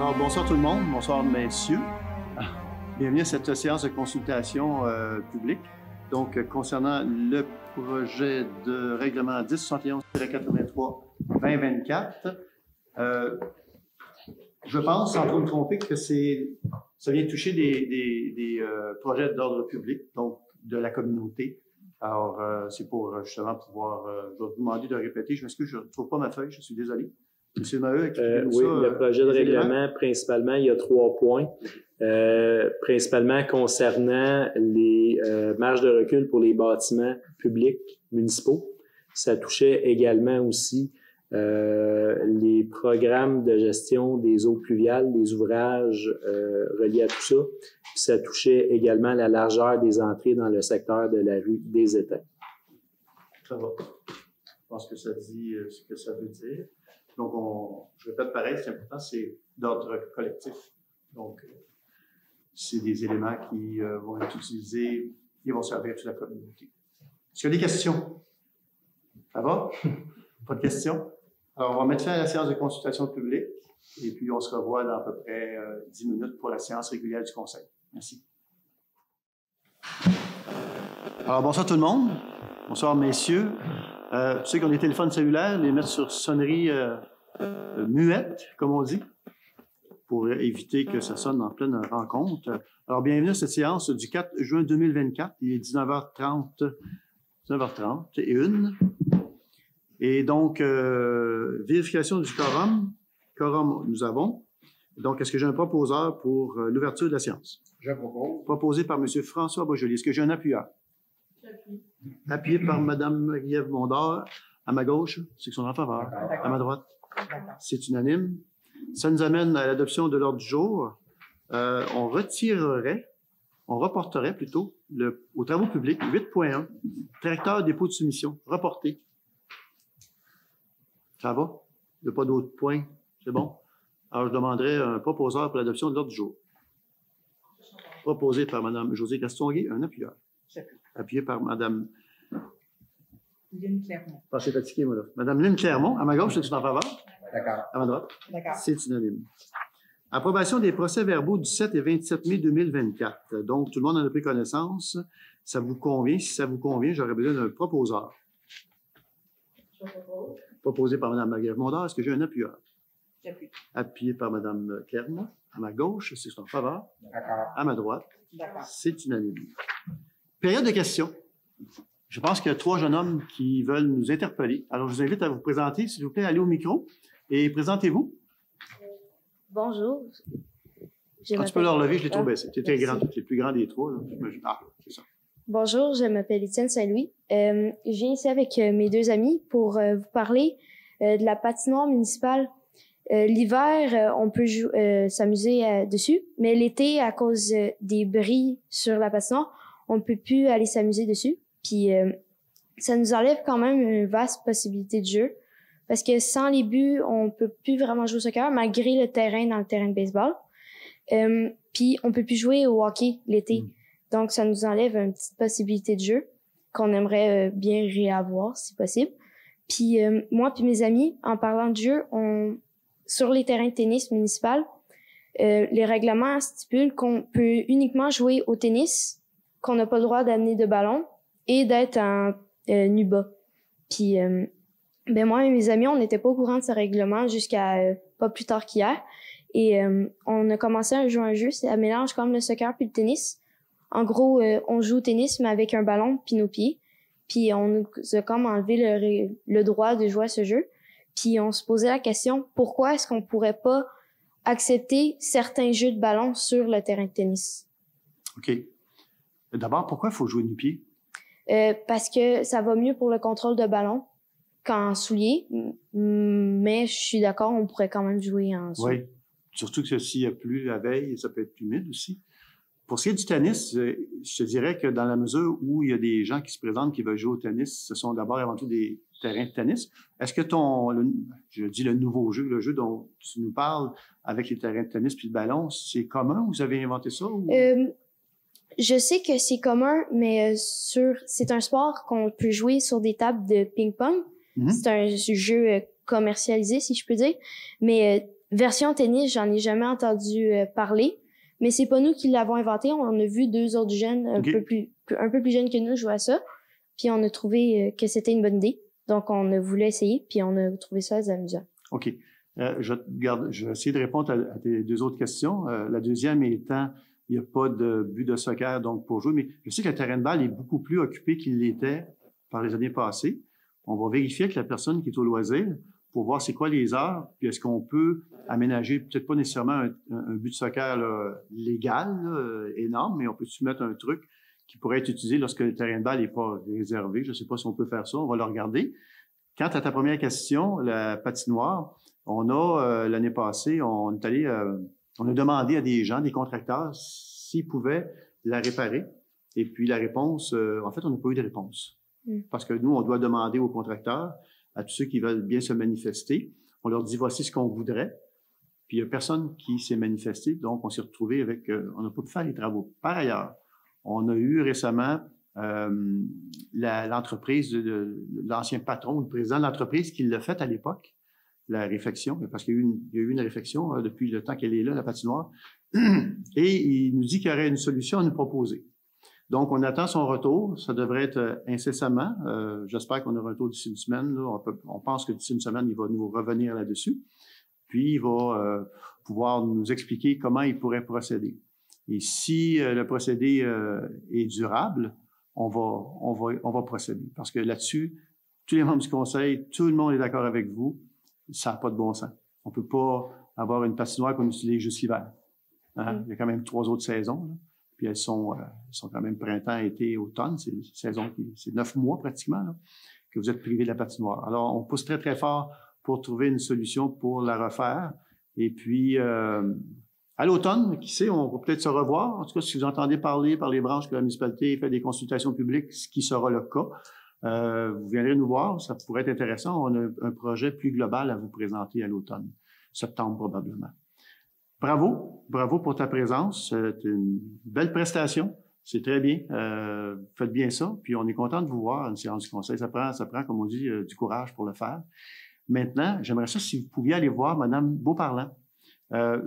Alors, bonsoir tout le monde, bonsoir messieurs. Bienvenue à cette séance de consultation publique. Donc, concernant le projet de règlement 1071-83-2024, je pense, sans trop me tromper, que ça vient toucher des projets d'ordre public, donc de la communauté. Alors, c'est pour justement pouvoir, je vais vous demander de répéter, je m'excuse, je ne trouve pas ma feuille, je suis désolé. Monsieur Maheu, oui, le projet de règlement, principalement, il y a 3 points. Principalement concernant les marges de recul pour les bâtiments publics municipaux. Ça touchait également aussi les programmes de gestion des eaux pluviales, les ouvrages reliés à tout ça. Puis ça touchait également la largeur des entrées dans le secteur de la rue des Étangs. Ça va. Je pense que ça dit ce que ça veut dire. Donc, je répète pareil, ce qui est important, c'est d'ordre collectif. Donc, c'est des éléments qui vont être utilisés, qui vont servir à toute la communauté. Est-ce qu'il y a des questions? Ça va? Pas de questions? Alors, on va mettre fin à la séance de consultation publique et puis on se revoit dans à peu près 10 minutes pour la séance régulière du Conseil. Merci. Alors, bonsoir tout le monde. Bonsoir, messieurs. Tu sais qu'on a des téléphones cellulaires, les mettre sur sonnerie muette, comme on dit, pour éviter que ça sonne en pleine rencontre. Alors, bienvenue à cette séance du 4 juin 2024. Il est 19h30 et 1. Et donc, vérification du quorum. Quorum, nous avons. Donc, est-ce que j'ai un proposeur pour l'ouverture de la séance? Je propose. Proposé par M. François Beaujolais. Est-ce que j'ai un appuyeur? Appuyé par Mme Marie-Ève Mondor. À ma gauche, c'est que son en faveur. À ma droite, c'est unanime. Ça nous amène à l'adoption de l'ordre du jour. On reporterait plutôt aux travaux publics 8.1, tracteur dépôt de soumission, reporté. Ça va? Il n'y a pas d'autres points? C'est bon? Alors, je demanderai un proposeur pour l'adoption de l'ordre du jour. Proposé par Mme Josée Castonguay, un appuyeur. Appuyé par Mme Lynne Clermont. Ah, c'est fatigué, moi, là. Mme Lynne Clermont, à ma gauche, c'est en faveur? D'accord. À ma droite? D'accord. C'est unanime. Approbation des procès-verbaux du 7 et 27 mai 2024. Donc, tout le monde en a pris connaissance. Ça vous convient? Si ça vous convient, j'aurais besoin d'un proposeur. Je propose. Proposé par Mme Marie-Ève Mondor. Est-ce que j'ai un appuyeur? J'appuie. Appuyé par Mme Clermont. À ma gauche, c'est en faveur. D'accord. À ma droite, D'accord. c'est unanime. Période de questions. Je pense qu'il y a 3 jeunes hommes qui veulent nous interpeller. Alors, je vous invite à vous présenter. S'il vous plaît, allez au micro et présentez-vous. Bonjour. Tu peux leur lever, je l'ai trop baissé. Tu es Merci. le plus grand des 3. Là. Ah, c'est ça. Bonjour, je m'appelle Étienne Saint-Louis. Je viens ici avec mes 2 amis pour vous parler de la patinoire municipale. L'hiver, on peut s'amuser dessus, mais l'été, à cause des bris sur la patinoire, on peut plus aller s'amuser dessus. Puis ça nous enlève quand même une vaste possibilité de jeu, parce que sans les buts, on peut plus vraiment jouer au soccer, malgré le terrain dans le terrain de baseball. Puis on peut plus jouer au hockey l'été. Donc, ça nous enlève une petite possibilité de jeu qu'on aimerait bien réavoir, si possible. Puis moi puis mes amis, en parlant de jeu, sur les terrains de tennis municipal, les règlements stipulent qu'on peut uniquement jouer au tennis, qu'on n'a pas le droit d'amener de ballon et d'être en nu bas. Puis moi et mes amis, on n'était pas au courant de ce règlement jusqu'à pas plus tard qu'hier. Et on a commencé à jouer un jeu, c'est un mélange comme le soccer puis le tennis. En gros, on joue au tennis, mais avec un ballon puis nos pieds. Puis on nous a comme enlevé le droit de jouer à ce jeu. Puis on se posait la question, pourquoi est-ce qu'on pourrait pas accepter certains jeux de ballon sur le terrain de tennis? OK. D'abord, pourquoi il faut jouer du pied? Parce que ça va mieux pour le contrôle de ballon qu'en soulier. Mais je suis d'accord, on pourrait quand même jouer en soulier. Oui. Surtout que s'il y a plu la veille, ça peut être humide aussi. Pour ce qui est du tennis, je te dirais que dans la mesure où il y a des gens qui se présentent qui veulent jouer au tennis, ce sont d'abord avant tout des terrains de tennis. Est-ce que le nouveau jeu, le jeu dont tu nous parles avec les terrains de tennis puis le ballon, c'est commun? Vous avez inventé ça? Ou... Je sais que c'est commun, mais c'est un sport qu'on peut jouer sur des tables de ping-pong. C'est un jeu commercialisé, si je peux dire. Mais version tennis, j'en ai jamais entendu parler, mais c'est pas nous qui l'avons inventé. On a vu 2 autres jeunes un peu plus jeunes que nous jouer à ça, puis on a trouvé que c'était une bonne idée. Donc, on a voulu essayer, puis on a trouvé ça amusant. OK. Je vais essayer de répondre à tes 2 autres questions. La deuxième étant, il n'y a pas de but de soccer donc pour jouer, mais je sais que le terrain de balle est beaucoup plus occupé qu'il l'était par les années passées. On va vérifier avec la personne qui est au loisir pour voir c'est quoi les heures, puis est-ce qu'on peut aménager, peut-être pas nécessairement un but de soccer là, légal, là, énorme, mais on peut mettre un truc qui pourrait être utilisé lorsque le terrain de balle n'est pas réservé. Je ne sais pas si on peut faire ça, on va le regarder. Quant à ta première question, la patinoire, on a, l'année passée, on a demandé à des gens, des contracteurs, s'ils pouvaient la réparer. Et puis la réponse, en fait, on n'a pas eu de réponse. Parce que nous, on doit demander aux contracteurs, à tous ceux qui veulent bien se manifester, on leur dit voici ce qu'on voudrait. Puis il n'y a personne qui s'est manifesté, donc on s'est retrouvé avec, on n'a pas pu faire les travaux. Par ailleurs, on a eu récemment l'entreprise de l'ancien patron, le président de l'entreprise qui l'a fait à l'époque, la réfection, parce qu'il y a eu une réfection depuis le temps qu'elle est là, la patinoire, et il nous dit qu'il y aurait une solution à nous proposer. Donc, on attend son retour. Ça devrait être incessamment. J'espère qu'on aura un retour d'ici une semaine. Là. On pense que d'ici une semaine, il va nous revenir là-dessus. Puis, il va pouvoir nous expliquer comment il pourrait procéder. Et si le procédé est durable, on va procéder. Parce que là-dessus, tous les membres du conseil, tout le monde est d'accord avec vous. Ça n'a pas de bon sens. On ne peut pas avoir une patinoire qu'on utilise juste l'hiver. Hein? Il y a quand même 3 autres saisons. Là. Puis elles sont quand même printemps, été, automne. C'est une saison c'est 9 mois pratiquement là, que vous êtes privé de la patinoire. Alors, on pousse très, très fort pour trouver une solution pour la refaire. Et puis, à l'automne, qui sait, on va peut-être se revoir. En tout cas, si vous entendez parler par les branches que la municipalité fait des consultations publiques, ce qui sera le cas, vous viendrez nous voir. Ça pourrait être intéressant. On a un projet plus global à vous présenter à l'automne, septembre probablement. Bravo pour ta présence. C'est une belle prestation. C'est très bien. Faites bien ça. Puis on est content de vous voir à une séance du conseil. Ça prend, comme on dit, du courage pour le faire. Maintenant, j'aimerais ça si vous pouviez aller voir Mme Beauparlant.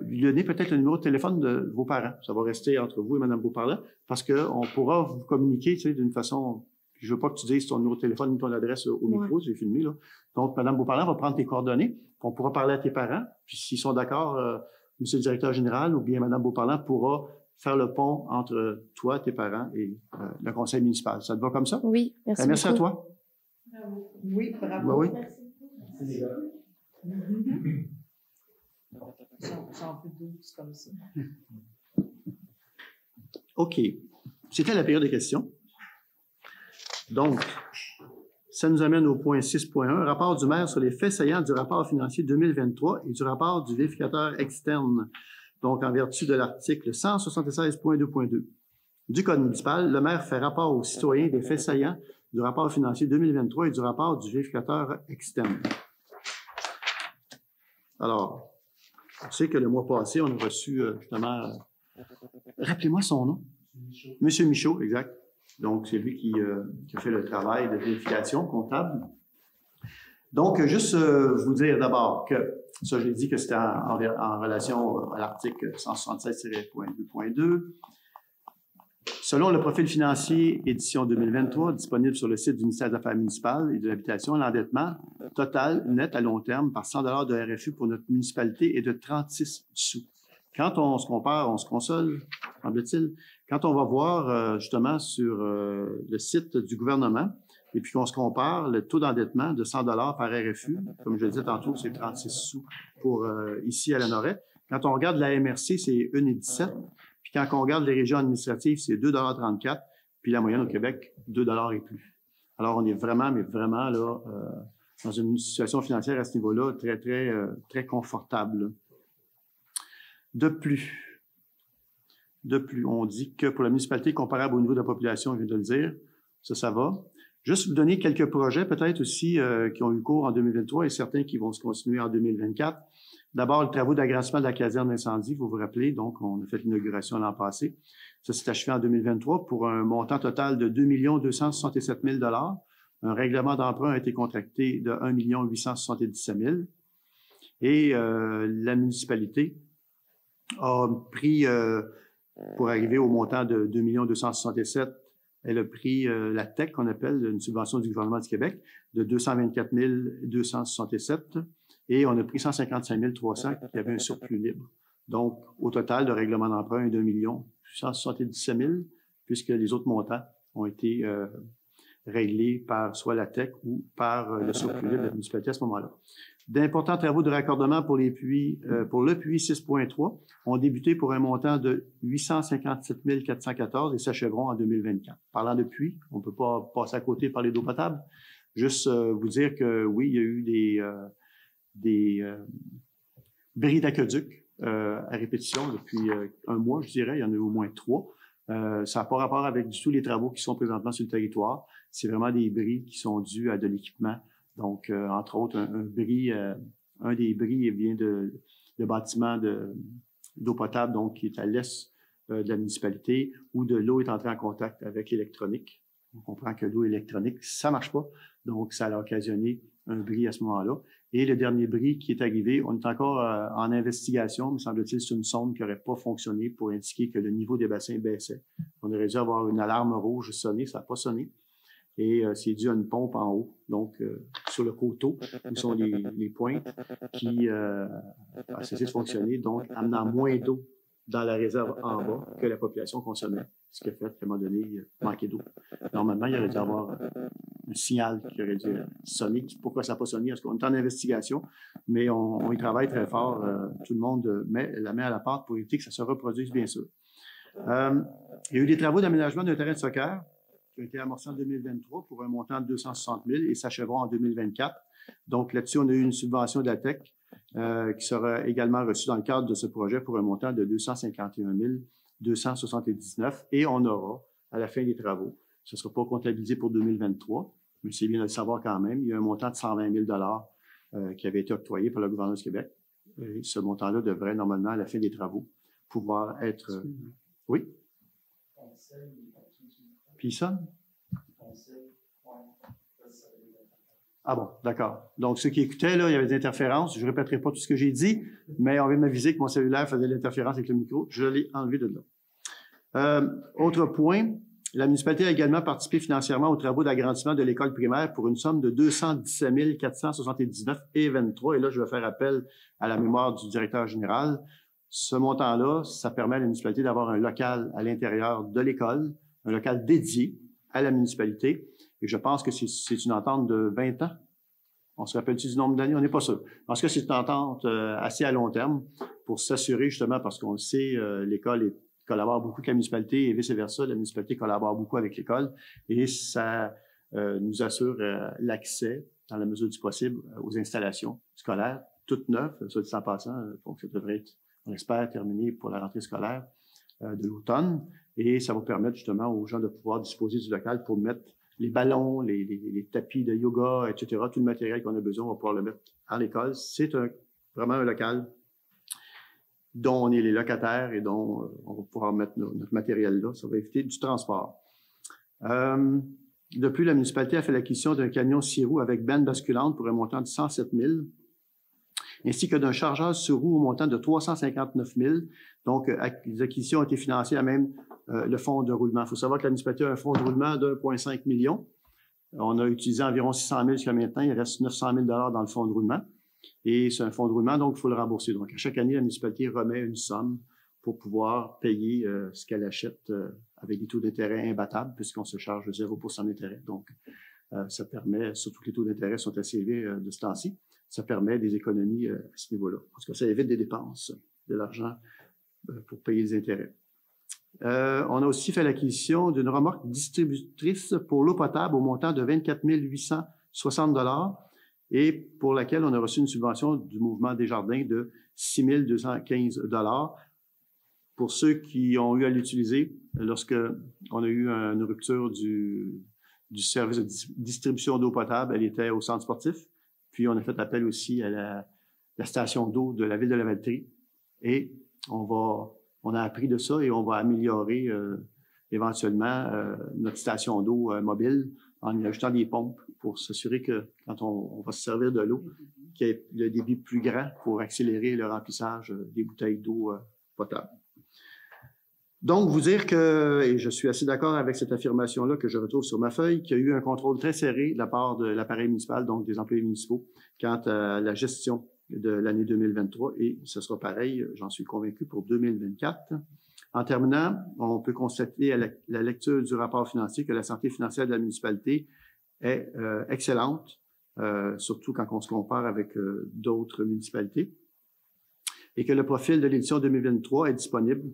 Lui donner peut-être le numéro de téléphone de vos parents. Ça va rester entre vous et Mme Beauparlant parce qu'on pourra vous communiquer, tu sais, d'une façon. Je veux pas que tu dises ton numéro de téléphone ni ton adresse au micro, j'ai filmé, là. Donc, Mme Beauparlant va prendre tes coordonnées. On pourra parler à tes parents. Puis s'ils sont d'accord, Monsieur le directeur général ou bien Mme Beauparlant pourra faire le pont entre toi, tes parents et le conseil municipal. Ça te va comme ça? Oui, merci. Merci à toi. Bravo. Oui, bravo. Ben oui. Merci. C'est un peu douce comme ça. OK. C'était la période de questions. Donc, ça nous amène au point 6.1, rapport du maire sur les faits saillants du rapport financier 2023 et du rapport du vérificateur externe. Donc, en vertu de l'article 176.2.2 du Code municipal, le maire fait rapport aux citoyens des faits saillants du rapport financier 2023 et du rapport du vérificateur externe. Alors, on sait que le mois passé, on a reçu justement... rappelez-moi son nom. Monsieur Michaud, exact. Donc, c'est lui qui a fait le travail de vérification comptable. Donc, juste vous dire d'abord que, ça je l'ai dit que c'était en relation à l'article 176-2.2. Selon le profil financier édition 2023, disponible sur le site du ministère des Affaires municipales et de l'Habitation, l'endettement total net à long terme par 100 $ de RFU pour notre municipalité est de 36 sous. Quand on se compare, on se console, semble-t-il, quand on va voir justement sur le site du gouvernement et puis qu'on se compare le taux d'endettement de 100 $ par RFU, comme je le disais tantôt, c'est 36 sous pour ici à la Noret. Quand on regarde la MRC, c'est 1,17. Puis quand on regarde les régions administratives, c'est 2,34 $. Puis la moyenne au Québec, 2 $ et plus. Alors on est vraiment, mais vraiment là, dans une situation financière à ce niveau-là très, très, très confortable. De plus, on dit que pour la municipalité comparable au niveau de la population, je viens de le dire, ça va. Juste vous donner quelques projets peut-être aussi qui ont eu cours en 2023 et certains qui vont se continuer en 2024. D'abord, les travaux d'agrandissement de la caserne d'incendie, vous vous rappelez, donc on a fait l'inauguration l'an passé. Ça s'est achevé en 2023 pour un montant total de 2 267 000 $. Un règlement d'emprunt a été contracté de 1 877 000. Et la municipalité a pris, pour arriver au montant de 2 267 000, elle a pris la TEC, qu'on appelle une subvention du gouvernement du Québec, de 224 267, et on a pris 155 300 qui avait un surplus libre. Donc, au total, le règlement d'emprunt est d'1 177 000, puisque les autres montants ont été réglés par soit la TEC ou par le surplus libre de la municipalité à ce moment-là. D'importants travaux de raccordement pour les puits, pour le puits 6.3 ont débuté pour un montant de 857 414 et s'achèveront en 2024. Parlant de puits, on ne peut pas passer à côté et parler d'eau potable. Juste vous dire que oui, il y a eu des bris d'aqueduc à répétition depuis un mois, je dirais. Il y en a eu au moins 3. Ça n'a pas rapport avec du tout les travaux qui sont présentement sur le territoire. C'est vraiment des bris qui sont dus à de l'équipement. Donc, entre autres, un des bris vient de bâtiment d'eau potable, donc qui est à l'est de la municipalité, où de l'eau est entrée en contact avec l'électronique. On comprend que l'eau électronique, ça marche pas. Donc, ça a occasionné un bris à ce moment-là. Et le dernier bris qui est arrivé, on est encore en investigation, me semble-t-il, c'est une sonde qui n'aurait pas fonctionné pour indiquer que le niveau des bassins baissait. On aurait dû avoir une alarme rouge sonnée, ça n'a pas sonné. Et c'est dû à une pompe en haut, donc sur le coteau, où sont les pointes qui a cessé de fonctionner, donc amenant moins d'eau dans la réserve en bas que la population consommait, ce qui a fait qu'à un moment donné, il manquait d'eau. Normalement, il aurait dû avoir un signal qui aurait dû sonner. Pourquoi ça n'a pas sonné? Parce qu'on est en investigation, mais on y travaille très fort. Tout le monde met la main à la pâte pour éviter que ça se reproduise, bien sûr. Il y a eu des travaux d'aménagement d'un terrain de soccer qui ont été amorcés en 2023 pour un montant de 260 000 et s'achèveront en 2024. Donc là-dessus, on a eu une subvention de la TEC qui sera également reçue dans le cadre de ce projet pour un montant de 251 279 et on aura, à la fin des travaux, ce ne sera pas comptabilisé pour 2023, mais c'est bien de le savoir quand même, il y a un montant de 120 000 qui avait été octroyé par le gouvernement du Québec. Et ce montant-là devrait normalement, à la fin des travaux, pouvoir être... Oui? Puis ça? Ah bon, d'accord. Donc, ceux qui écoutaient, là, il y avait des interférences. Je ne répéterai pas tout ce que j'ai dit, mais on vient de m'aviser que mon cellulaire faisait l'interférence avec le micro. Je l'ai enlevé de là. Autre point, la municipalité a également participé financièrement aux travaux d'agrandissement de l'école primaire pour une somme de 217 479 et 23. Et là, je vais faire appel à la mémoire du directeur général. Ce montant-là, ça permet à la municipalité d'avoir un local à l'intérieur de l'école, un local dédié à la municipalité. Et je pense que c'est une entente de 20 ans. On se rappelle-tu du nombre d'années? On n'est pas sûr. En tout cas, c'est une entente assez à long terme pour s'assurer justement, parce qu'on le sait, l'école collabore beaucoup avec la municipalité et vice-versa. La municipalité collabore beaucoup avec l'école et ça nous assure l'accès, dans la mesure du possible, aux installations scolaires, toutes neuves, ça dit en passant. Donc, ça devrait être, on espère, terminé pour la rentrée scolaire de l'automne. Et ça va permettre justement aux gens de pouvoir disposer du local pour mettre les ballons, les tapis de yoga, etc., tout le matériel qu'on a besoin, on va pouvoir le mettre à l'école. C'est vraiment un local dont on est les locataires et dont on va pouvoir mettre notre matériel là. Ça va éviter du transport. De plus, la municipalité a fait l'acquisition d'un camion 6 roues avec benne basculante pour un montant de 107 000, ainsi que d'un chargeur sur roue au montant de 359 000. Donc, les acquisitions ont été financées à même le fonds de roulement. Il faut savoir que la municipalité a un fonds de roulement de 1,5 million. On a utilisé environ 600 000 jusqu'à maintenant. Il reste 900 000 dans le fonds de roulement. Et c'est un fonds de roulement, donc il faut le rembourser. Donc, à chaque année, la municipalité remet une somme pour pouvoir payer ce qu'elle achète avec des taux d'intérêt imbattables, puisqu'on se charge de 0% d'intérêt. Donc, ça permet, surtout que les taux d'intérêt sont assez élevés de ce temps-ci, ça permet des économies à ce niveau-là. Parce que ça évite des dépenses, de l'argent pour payer les intérêts. On a aussi fait l'acquisition d'une remorque distributrice pour l'eau potable au montant de 24 860 $ et pour laquelle on a reçu une subvention du Mouvement Desjardins de 6 215 $ pour ceux qui ont eu à l'utiliser lorsque on a eu une rupture du service de distribution d'eau potable. Elle était au centre sportif. Puis, on a fait appel aussi à la station d'eau de la ville de Lavaltrie. Et on a appris de ça et on va améliorer éventuellement notre station d'eau mobile en y ajoutant des pompes pour s'assurer que quand on va se servir de l'eau, qu'il y ait le débit plus grand pour accélérer le remplissage des bouteilles d'eau potable. Donc, vous dire que, et je suis assez d'accord avec cette affirmation-là que je retrouve sur ma feuille, qu'il y a eu un contrôle très serré de la part de l'appareil municipal, donc des employés municipaux, quant à la gestion de l'année 2023, et ce sera pareil, j'en suis convaincu, pour 2024. En terminant, on peut constater à la lecture du rapport financier que la santé financière de la municipalité est excellente, surtout quand on se compare avec d'autres municipalités, et que le profil de l'édition 2023 est disponible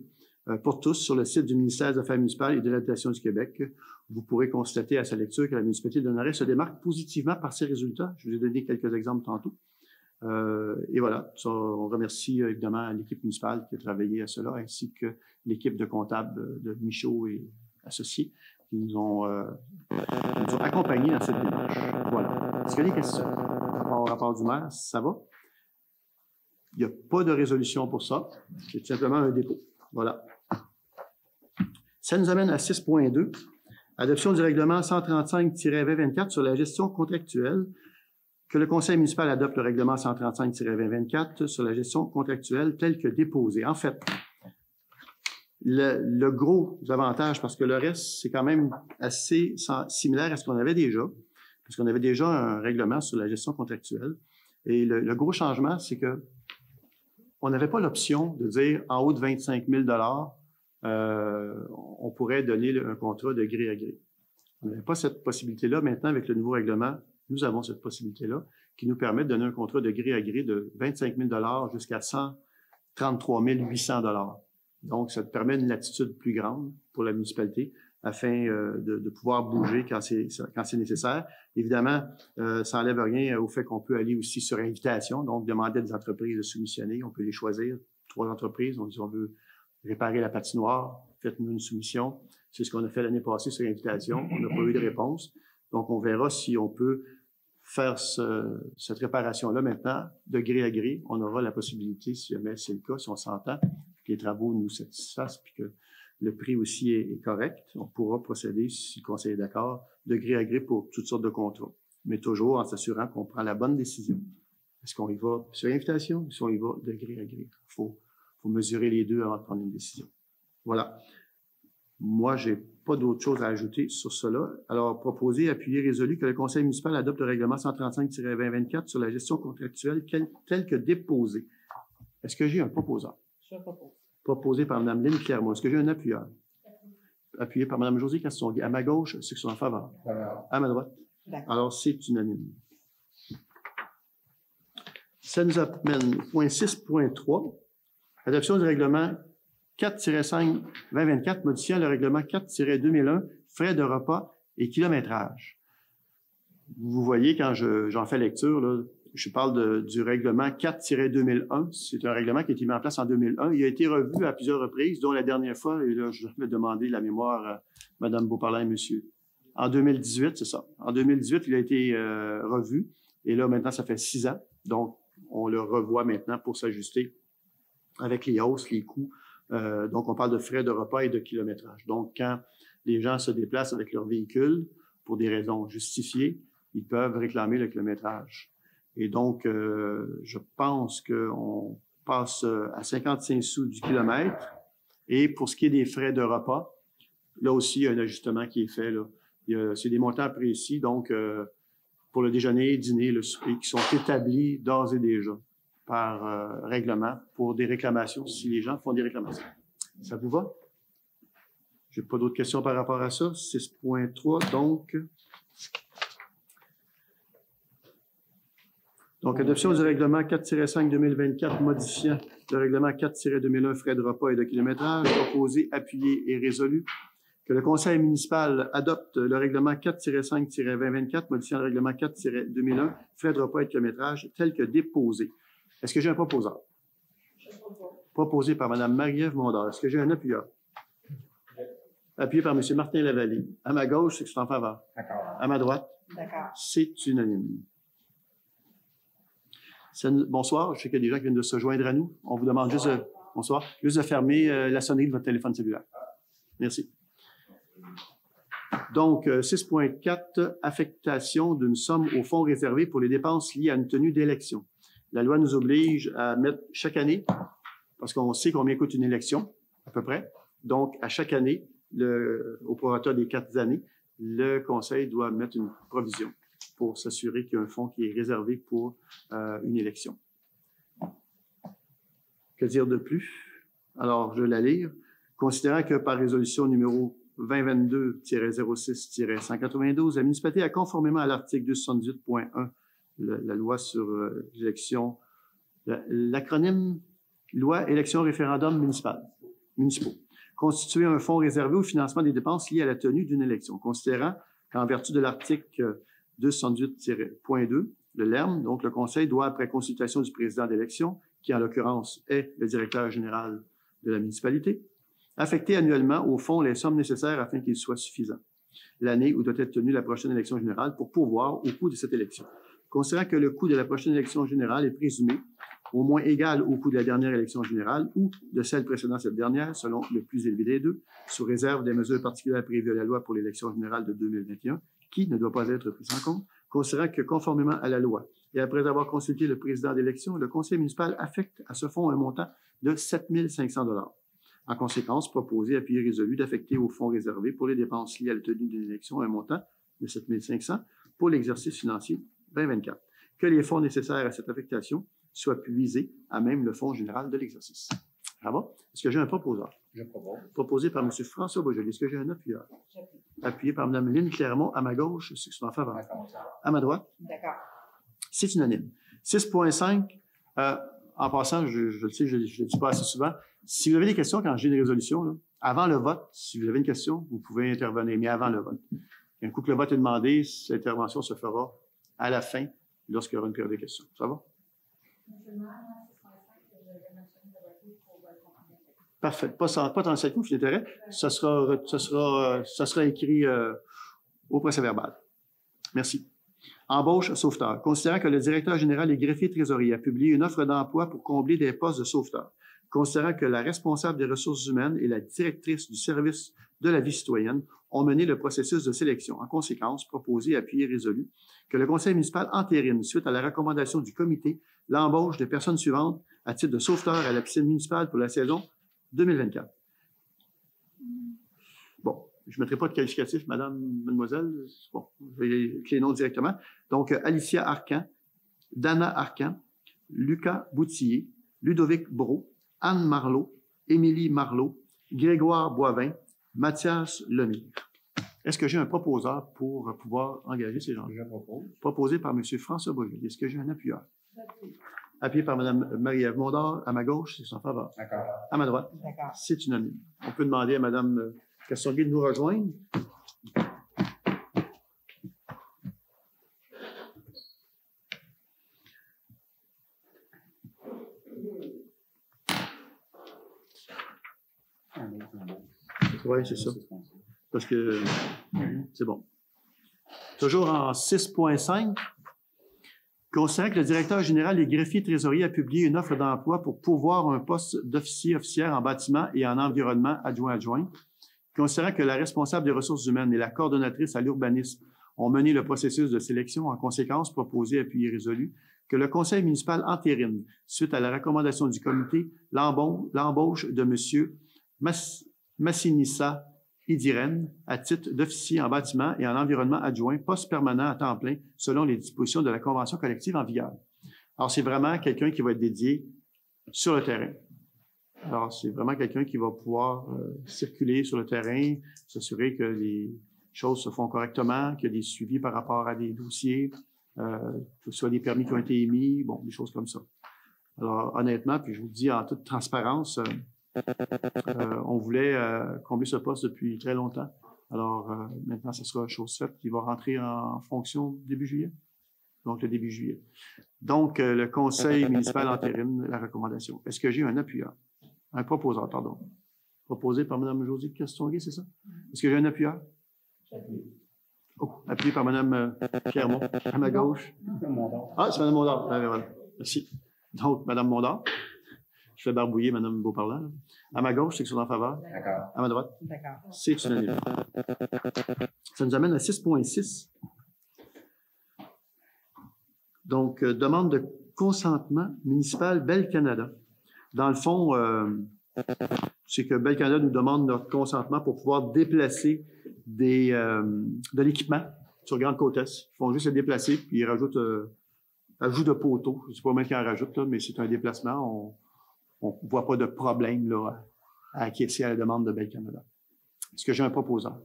pour tous sur le site du ministère des Affaires municipales et de l'Habitation du Québec. Vous pourrez constater à sa lecture que la municipalité de Donneray se démarque positivement par ses résultats. Je vous ai donné quelques exemples tantôt. Et voilà, ça, on remercie évidemment l'équipe municipale qui a travaillé à cela, ainsi que l'équipe de comptables de Michaud et associés qui nous ont accompagnés dans cette démarche. Voilà. Est-ce qu'il y a des questions par rapport au rapport du maire? Ça va? Il n'y a pas de résolution pour ça. C'est simplement un dépôt. Voilà. Ça nous amène à 6.2. Adoption du règlement 135-2024 sur la gestion contractuelle. Que le conseil municipal adopte le règlement 135-2024 sur la gestion contractuelle tel que déposé. En fait, le gros avantage, parce que le reste, c'est quand même assez similaire à ce qu'on avait déjà, parce qu'on avait déjà un règlement sur la gestion contractuelle. Et le gros changement, c'est que on n'avait pas l'option de dire en haut de 25 000 on pourrait donner un contrat de gré à gré. On n'avait pas cette possibilité-là. Maintenant, avec le nouveau règlement, nous avons cette possibilité-là qui nous permet de donner un contrat de gré à gré de 25 000 jusqu'à 133 800 Donc, ça te permet une latitude plus grande pour la municipalité afin de pouvoir bouger quand c'est nécessaire. Évidemment, ça n'enlève rien au fait qu'on peut aller aussi sur invitation, donc demander à des entreprises de soumissionner. On peut les choisir, 3 entreprises. On dit on veut réparer la patinoire, faites-nous une soumission. C'est ce qu'on a fait l'année passée sur invitation. On n'a pas eu de réponse. Donc, on verra si on peut faire cette réparation-là maintenant, de gré à gré. On aura la possibilité, si jamais c'est le cas, si on s'entend, que les travaux nous satisfassent, puis que le prix aussi est correct, on pourra procéder, si le conseil est d'accord, de gré à gré pour toutes sortes de contrats. Mais toujours en s'assurant qu'on prend la bonne décision. Est-ce qu'on y va sur invitation ou si on y va de gré à gré? Il faut mesurer les deux avant de prendre une décision. Voilà. Moi, j'ai pas d'autre chose à ajouter sur cela. Alors, proposer, appuyer, résolu que le conseil municipal adopte le règlement 135-2024 sur la gestion contractuelle tel que déposé. Est-ce que j'ai un proposant? Je propose. Proposé par Mme Lynne Clermont. Est-ce que j'ai un appuyeur? Appuyé par Mme Josée Castonguay. À ma gauche, ceux qui sont en faveur. À ma droite. Alors, c'est unanime. Ça nous amène point 6.3. Adoption du règlement 4-5-2024, modifiant le règlement 4-2001, frais de repas et kilométrage. Vous voyez, quand j'en fais lecture, là, je parle du règlement 4-2001. C'est un règlement qui a été mis en place en 2001. Il a été revu à plusieurs reprises, dont la dernière fois, et là, je vais demander la mémoire à Mme Beauparlin et monsieur. En 2018, c'est ça. En 2018, il a été revu. Et là, maintenant, ça fait 6 ans. Donc, on le revoit maintenant pour s'ajuster avec les hausses, les coûts. Donc, on parle de frais de repas et de kilométrage. Donc, quand les gens se déplacent avec leur véhicule, pour des raisons justifiées, ils peuvent réclamer le kilométrage. Et donc, je pense qu'on passe à 55 sous du kilomètre. Et pour ce qui est des frais de repas, là aussi, il y a un ajustement qui est fait. C'est des montants précis, donc pour le déjeuner, dîner, le souper, qui sont établis d'ores et déjà par règlement pour des réclamations, si les gens font des réclamations. Ça vous va? J'ai pas d'autres questions par rapport à ça. 6.3, Donc, adoption du règlement 4-5-2024 modifiant le règlement 4-2001 frais de repas et de kilométrage, proposé, appuyé et résolu. Que le conseil municipal adopte le règlement 4-5-2024 modifiant le règlement 4-2001 frais de repas et de kilométrage tel que déposé. Est-ce que j'ai un proposant? Proposé par Mme Marie-Ève Mondor. Est-ce que j'ai un appuyeur? Appuyé par M. Martin Lavallée. À ma gauche, c'est que je suis en faveur. D'accord. À ma droite, c'est unanime. Bonsoir, je sais qu'il y a des gens qui viennent de se joindre à nous. On vous demande juste bonsoir, juste de fermer la sonnerie de votre téléphone cellulaire. Merci. Donc, 6.4, affectation d'une somme au fonds réservé pour les dépenses liées à une tenue d'élection. La loi nous oblige à mettre chaque année, parce qu'on sait combien coûte une élection, à peu près. Donc, à chaque année, au prorata des 4 années, le Conseil doit mettre une provision pour s'assurer qu'il y a un fonds qui est réservé pour une élection. Que dire de plus? Alors, je vais la lire. Considérant que par résolution numéro 2022-06-192, la municipalité a conformément à l'article 278.1, la loi sur l'élection, l'acronyme Loi élection référendum municipaux, constituer un fonds réservé au financement des dépenses liées à la tenue d'une élection, considérant qu'en vertu de l'article 278.2, le LERM, donc le Conseil doit, après consultation du président d'élection, qui en l'occurrence est le directeur général de la municipalité, affecter annuellement au fonds les sommes nécessaires afin qu'il soit suffisant l'année où doit être tenue la prochaine élection générale pour pourvoir au coût de cette élection. Considérant que le coût de la prochaine élection générale est présumé au moins égal au coût de la dernière élection générale ou de celle précédant cette dernière, selon le plus élevé des deux, sous réserve des mesures particulières prévues à la loi pour l'élection générale de 2021, qui ne doit pas être prise en compte, considérant que conformément à la loi et après avoir consulté le président d'élection, le conseil municipal affecte à ce fonds un montant de 7 500 $. En conséquence, proposé, appuyé, résolu d'affecter au fonds réservé pour les dépenses liées à la tenue d'une élection un montant de 7 500 $ pour l'exercice financier 2024. Que les fonds nécessaires à cette affectation soient puisés à même le fonds général de l'exercice. Ça va? Est-ce que j'ai un proposeur? Je propose. Proposé par M. François Beaujolais. Est-ce que j'ai un appuyeur? Appuyé par Mme Lynne Clermont à ma gauche, ceux qui sont en faveur. À ma droite? D'accord. C'est unanime. 6.5, en passant, je le sais, je ne le dis pas assez souvent, si vous avez des questions quand j'ai une résolution, là, avant le vote, si vous avez une question, vous pouvez intervenir, mais avant le vote. Un coup que le vote est demandé, cette intervention se fera à la fin, lorsqu'il y aura une période de questions. Ça va? Parfait. Pas dans le 7 coups, d'intérêt. Ça sera écrit au procès-verbal. Merci. Embauche sauveteur. Considérant que le directeur général et greffier trésorier a publié une offre d'emploi pour combler des postes de sauveteur, considérant que la responsable des ressources humaines et la directrice du service de la vie citoyenne ont mené le processus de sélection. En conséquence, proposé, appuyé, résolu, que le conseil municipal entérine, suite à la recommandation du comité, l'embauche des personnes suivantes à titre de sauveteur à la piscine municipale pour la saison 2024. Bon, je ne mettrai pas de qualificatif, mademoiselle. Bon, je vais les noms directement. Donc, Alicia Arcan, Dana Arcan, Lucas Boutillier, Ludovic Brault, Anne Marleau, Émilie Marleau, Grégoire Boivin, Mathias Lemire. Est-ce que j'ai un proposeur pour pouvoir engager ces gens-là? Je propose. Proposé par M. François Beaujolais. Est-ce que j'ai un appuyeur? Appuyé par Mme Marie-Ève Mondor, à ma gauche, c'est en faveur. D'accord. À ma droite, D'accord. c'est unanime. On peut demander à Mme Castonguay de nous rejoindre. Oui, c'est ça. Parce que c'est bon. Toujours en 6.5. Considérant que le directeur général et greffier trésorier a publié une offre d'emploi pour pourvoir un poste d'officier-officière en bâtiment et en environnement adjoint-adjoint. Considérant que la responsable des ressources humaines et la coordonnatrice à l'urbanisme ont mené le processus de sélection, en conséquence, proposé, appuyé, résolu, que le conseil municipal entérine, suite à la recommandation du comité, l'embauche de M. Massinissa Idirène à titre d'officier en bâtiment et en environnement adjoint, poste permanent à temps plein, selon les dispositions de la convention collective en vigueur. Alors, c'est vraiment quelqu'un qui va être dédié sur le terrain. Alors, c'est vraiment quelqu'un qui va pouvoir circuler sur le terrain, s'assurer que les choses se font correctement, qu'il y a des suivis par rapport à des dossiers, que ce soit des permis qui ont été émis, bon, des choses comme ça. Alors, honnêtement, puis je vous le dis en toute transparence, on voulait combler ce poste depuis très longtemps. Alors, maintenant, ce sera chose faite. Il va rentrer en fonction début juillet. Donc, le début juillet. Donc, le conseil municipal entérine la recommandation. Est-ce que j'ai un appuyeur? Un proposeur, pardon. Proposé par Mme Josée Castonguay, c'est ça? Est-ce que j'ai un appuyeur? Oh, appuyé par Mme Clermont, à ma gauche. Ah, c'est Mme Mondor. Voilà. Merci. Donc, Mme Mondor. Je fais barbouiller Mme Beauparlant. À ma gauche, ceux qui sont en faveur. D'accord. À ma droite, D'accord. c'est unanime. Ça nous amène à 6.6. Donc, demande de consentement municipal Bell Canada. Dans le fond, c'est que Bell Canada nous demande notre consentement pour pouvoir déplacer de l'équipement sur Grande Côte-Est. Ils font juste le déplacer, puis ils rajoutent ajout de poteaux. Je ne sais pas même qu'ils en rajoutent, là, mais c'est un déplacement. On ne voit pas de problème là, à acquiescer à la demande de Bell Canada. Est-ce que j'ai un proposeur?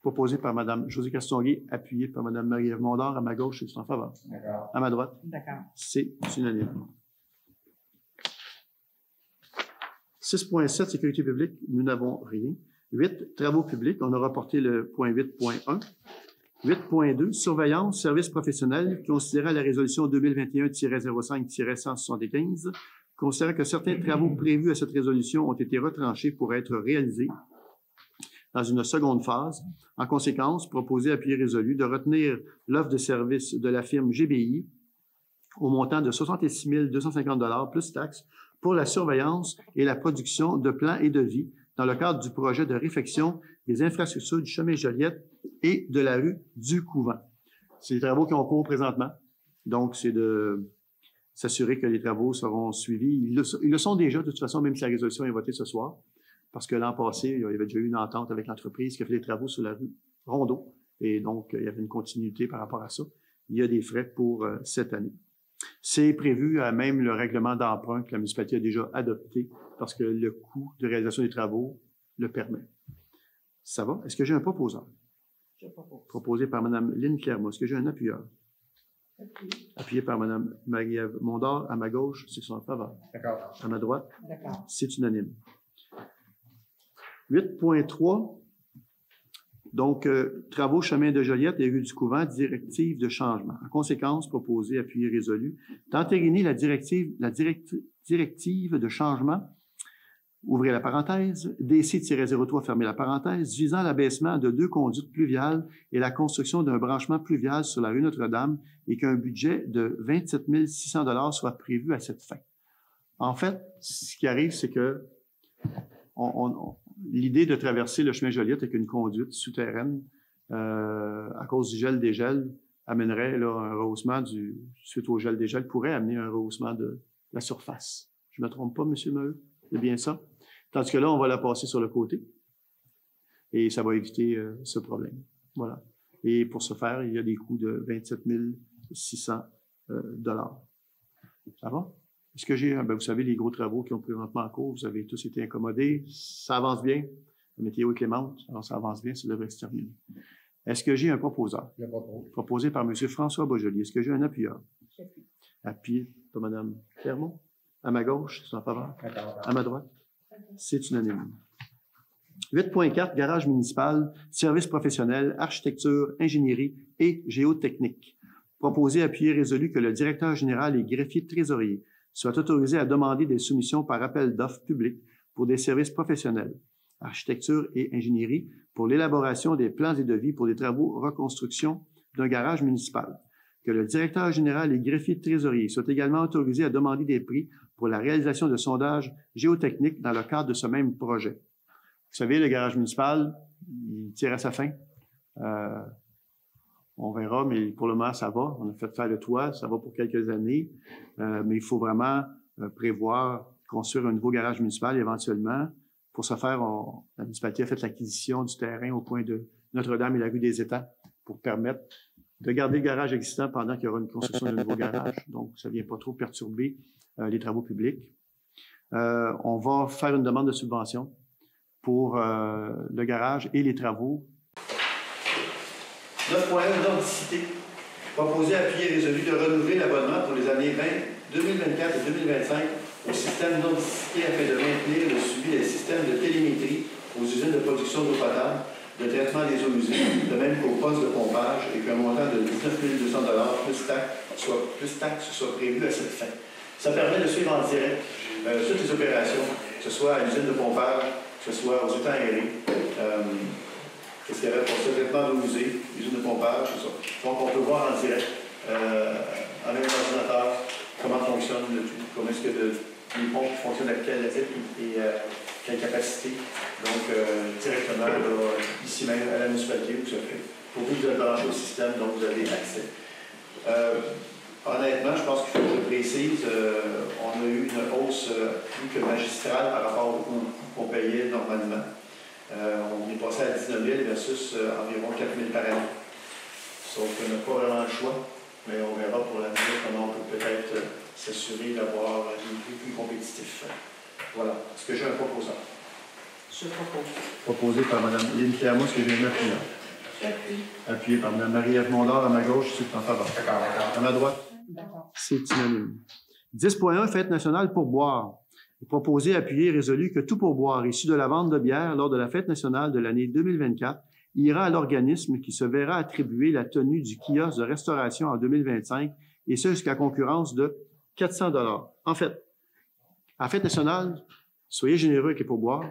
Proposé par Mme Josée Castonguay, appuyé par Mme Marie-Ève Mondor. À ma gauche, c'est en faveur. D'accord. À ma droite, D'accord. c'est unanime. 6.7, sécurité publique, nous n'avons rien. 8, travaux publics, on a reporté le point 8.1. 8.2, surveillance, services professionnels, considérant la résolution 2021-05-175, considérant que certains travaux prévus à cette résolution ont été retranchés pour être réalisés dans une seconde phase. En conséquence, proposé appuyé résolu de retenir l'offre de service de la firme GBI au montant de 66 250 $ plus taxes pour la surveillance et la production de plans et devis dans le cadre du projet de réfection des infrastructures du chemin Joliette et de la rue du Couvent. C'est des travaux qui ont cours présentement. Donc, c'est de s'assurer que les travaux seront suivis. Ils le sont déjà, de toute façon, même si la résolution est votée ce soir, parce que l'an passé, il y avait déjà eu une entente avec l'entreprise qui a fait des travaux sur la rue Rondeau. Et donc, il y avait une continuité par rapport à ça. Il y a des frais pour cette année. C'est prévu à même le règlement d'emprunt que la municipalité a déjà adopté parce que le coût de réalisation des travaux le permet. Ça va? Est-ce que j'ai un proposeur? Je propose. Proposé par Mme Lynne Clermont. Est-ce que j'ai un appuyeur? Appuyé par Mme Marie-Ève Mondor. À ma gauche, c'est son faveur. D'accord. À ma droite, D'accord. c'est unanime. 8.3. Donc, travaux chemin de Joliette et rue du Couvent, directive de changement. En conséquence, proposé, appuyé, résolu, d'entériner la directive de changement, ouvrez la parenthèse, DC-03, fermez la parenthèse, visant l'abaissement de 2 conduites pluviales et la construction d'un branchement pluvial sur la rue Notre-Dame et qu'un budget de 27 600 $ soit prévu à cette fin. En fait, ce qui arrive, c'est que l'idée de traverser le chemin Joliette avec une conduite souterraine, à cause du gel-dégel, amènerait là, un rehaussement suite au gel-dégel, pourrait amener un rehaussement de la surface. Je ne me trompe pas, M. Maheu? C'est bien ça? Tandis que là, on va la passer sur le côté et ça va éviter ce problème. Voilà. Et pour ce faire, il y a des coûts de 27 600 $. Ça va? Est-ce que j'ai, vous savez, les gros travaux qui ont présentement en cours, vous avez tous été incommodés, ça avance bien, la météo est clémente, alors ça avance bien, ça devrait se terminer. Est-ce que j'ai un proposeur? Je propose. Proposé par M. François Beaujolier. Est-ce que j'ai un appuyeur? J'appuie. Appuyé par Mme Clermont. À ma gauche, c'est en faveur. À ma droite, c'est unanime. 8.4, garage municipal, services professionnels, architecture, ingénierie et géotechnique. Proposé, appuyé, résolu que le directeur général et greffier trésorier soit autorisé à demander des soumissions par appel d'offres publiques pour des services professionnels, architecture et ingénierie, pour l'élaboration des plans et devis pour des travaux reconstruction d'un garage municipal. Que le directeur général et greffier trésorier soit également autorisé à demander des prix pour la réalisation de sondages géotechniques dans le cadre de ce même projet. Vous savez, le garage municipal, il tire à sa fin. On verra, mais pour le moment, ça va. On a fait faire le toit, ça va pour quelques années. Mais il faut vraiment prévoir construire un nouveau garage municipal éventuellement. Pour ce faire, la municipalité a fait l'acquisition du terrain au coin de Notre-Dame et la rue des Étangs pour permettre de garder le garage existant pendant qu'il y aura une construction d'un nouveau garage. Donc, ça ne vient pas trop perturber les travaux publics. On va faire une demande de subvention pour le garage et les travaux. 9.1, nordicité. Proposé, appuyé, résolu de renouveler l'abonnement pour les années 2024 et 2025 au système nordicité afin de maintenir le suivi des systèmes de télémétrie aux usines de production d'eau potable, de traitement des eaux usées, de même qu'au poste de pompage, et qu'un montant de 19 200 $ plus taxes soit prévu à cette fin. Ça permet de suivre en direct toutes les opérations, que ce soit à l'usine de pompage, que ce soit aux étangs aérés, qu'est-ce qu'il y avait pour ce traitement d'eau usée, l'usine de pompage, tout ça. Donc, on peut voir en direct, avec l'ordinateur, comment fonctionne le tout, comment est-ce que les pompes fonctionnent à quel type et quelle capacité. Donc, directement, là, ici même, à la municipalité, où ça fait. Pour vous, vous êtes branché au système, donc vous avez accès. Honnêtement, je pense qu'il faut que je précise, on a eu une hausse plus que magistrale par rapport au coût qu'on payait normalement. On est passé à 19 000 versus environ 4 000 par année. Sauf qu'on n'a pas vraiment le choix, mais on verra pour l'avenir comment on peut peut-être s'assurer d'avoir des prix plus compétitifs. Voilà. Est-ce que j'ai un proposant? Je propose. Proposé par Mme Lynne Clermont, est-ce que j'ai un appuyant? J'appuie. Appuyé par Mme Marie-Ève Mondor à ma gauche, c'est en faveur. D'accord. À ma droite? D'accord. C'est unanime. 10.1, Fête nationale pour boire. Proposé, appuyé et résolu que tout pourboire issu de la vente de bière lors de la Fête nationale de l'année 2024 ira à l'organisme qui se verra attribuer la tenue du kiosque de restauration en 2025 et ce jusqu'à concurrence de 400 $. En fait, à la Fête nationale, soyez généreux avec les pourboires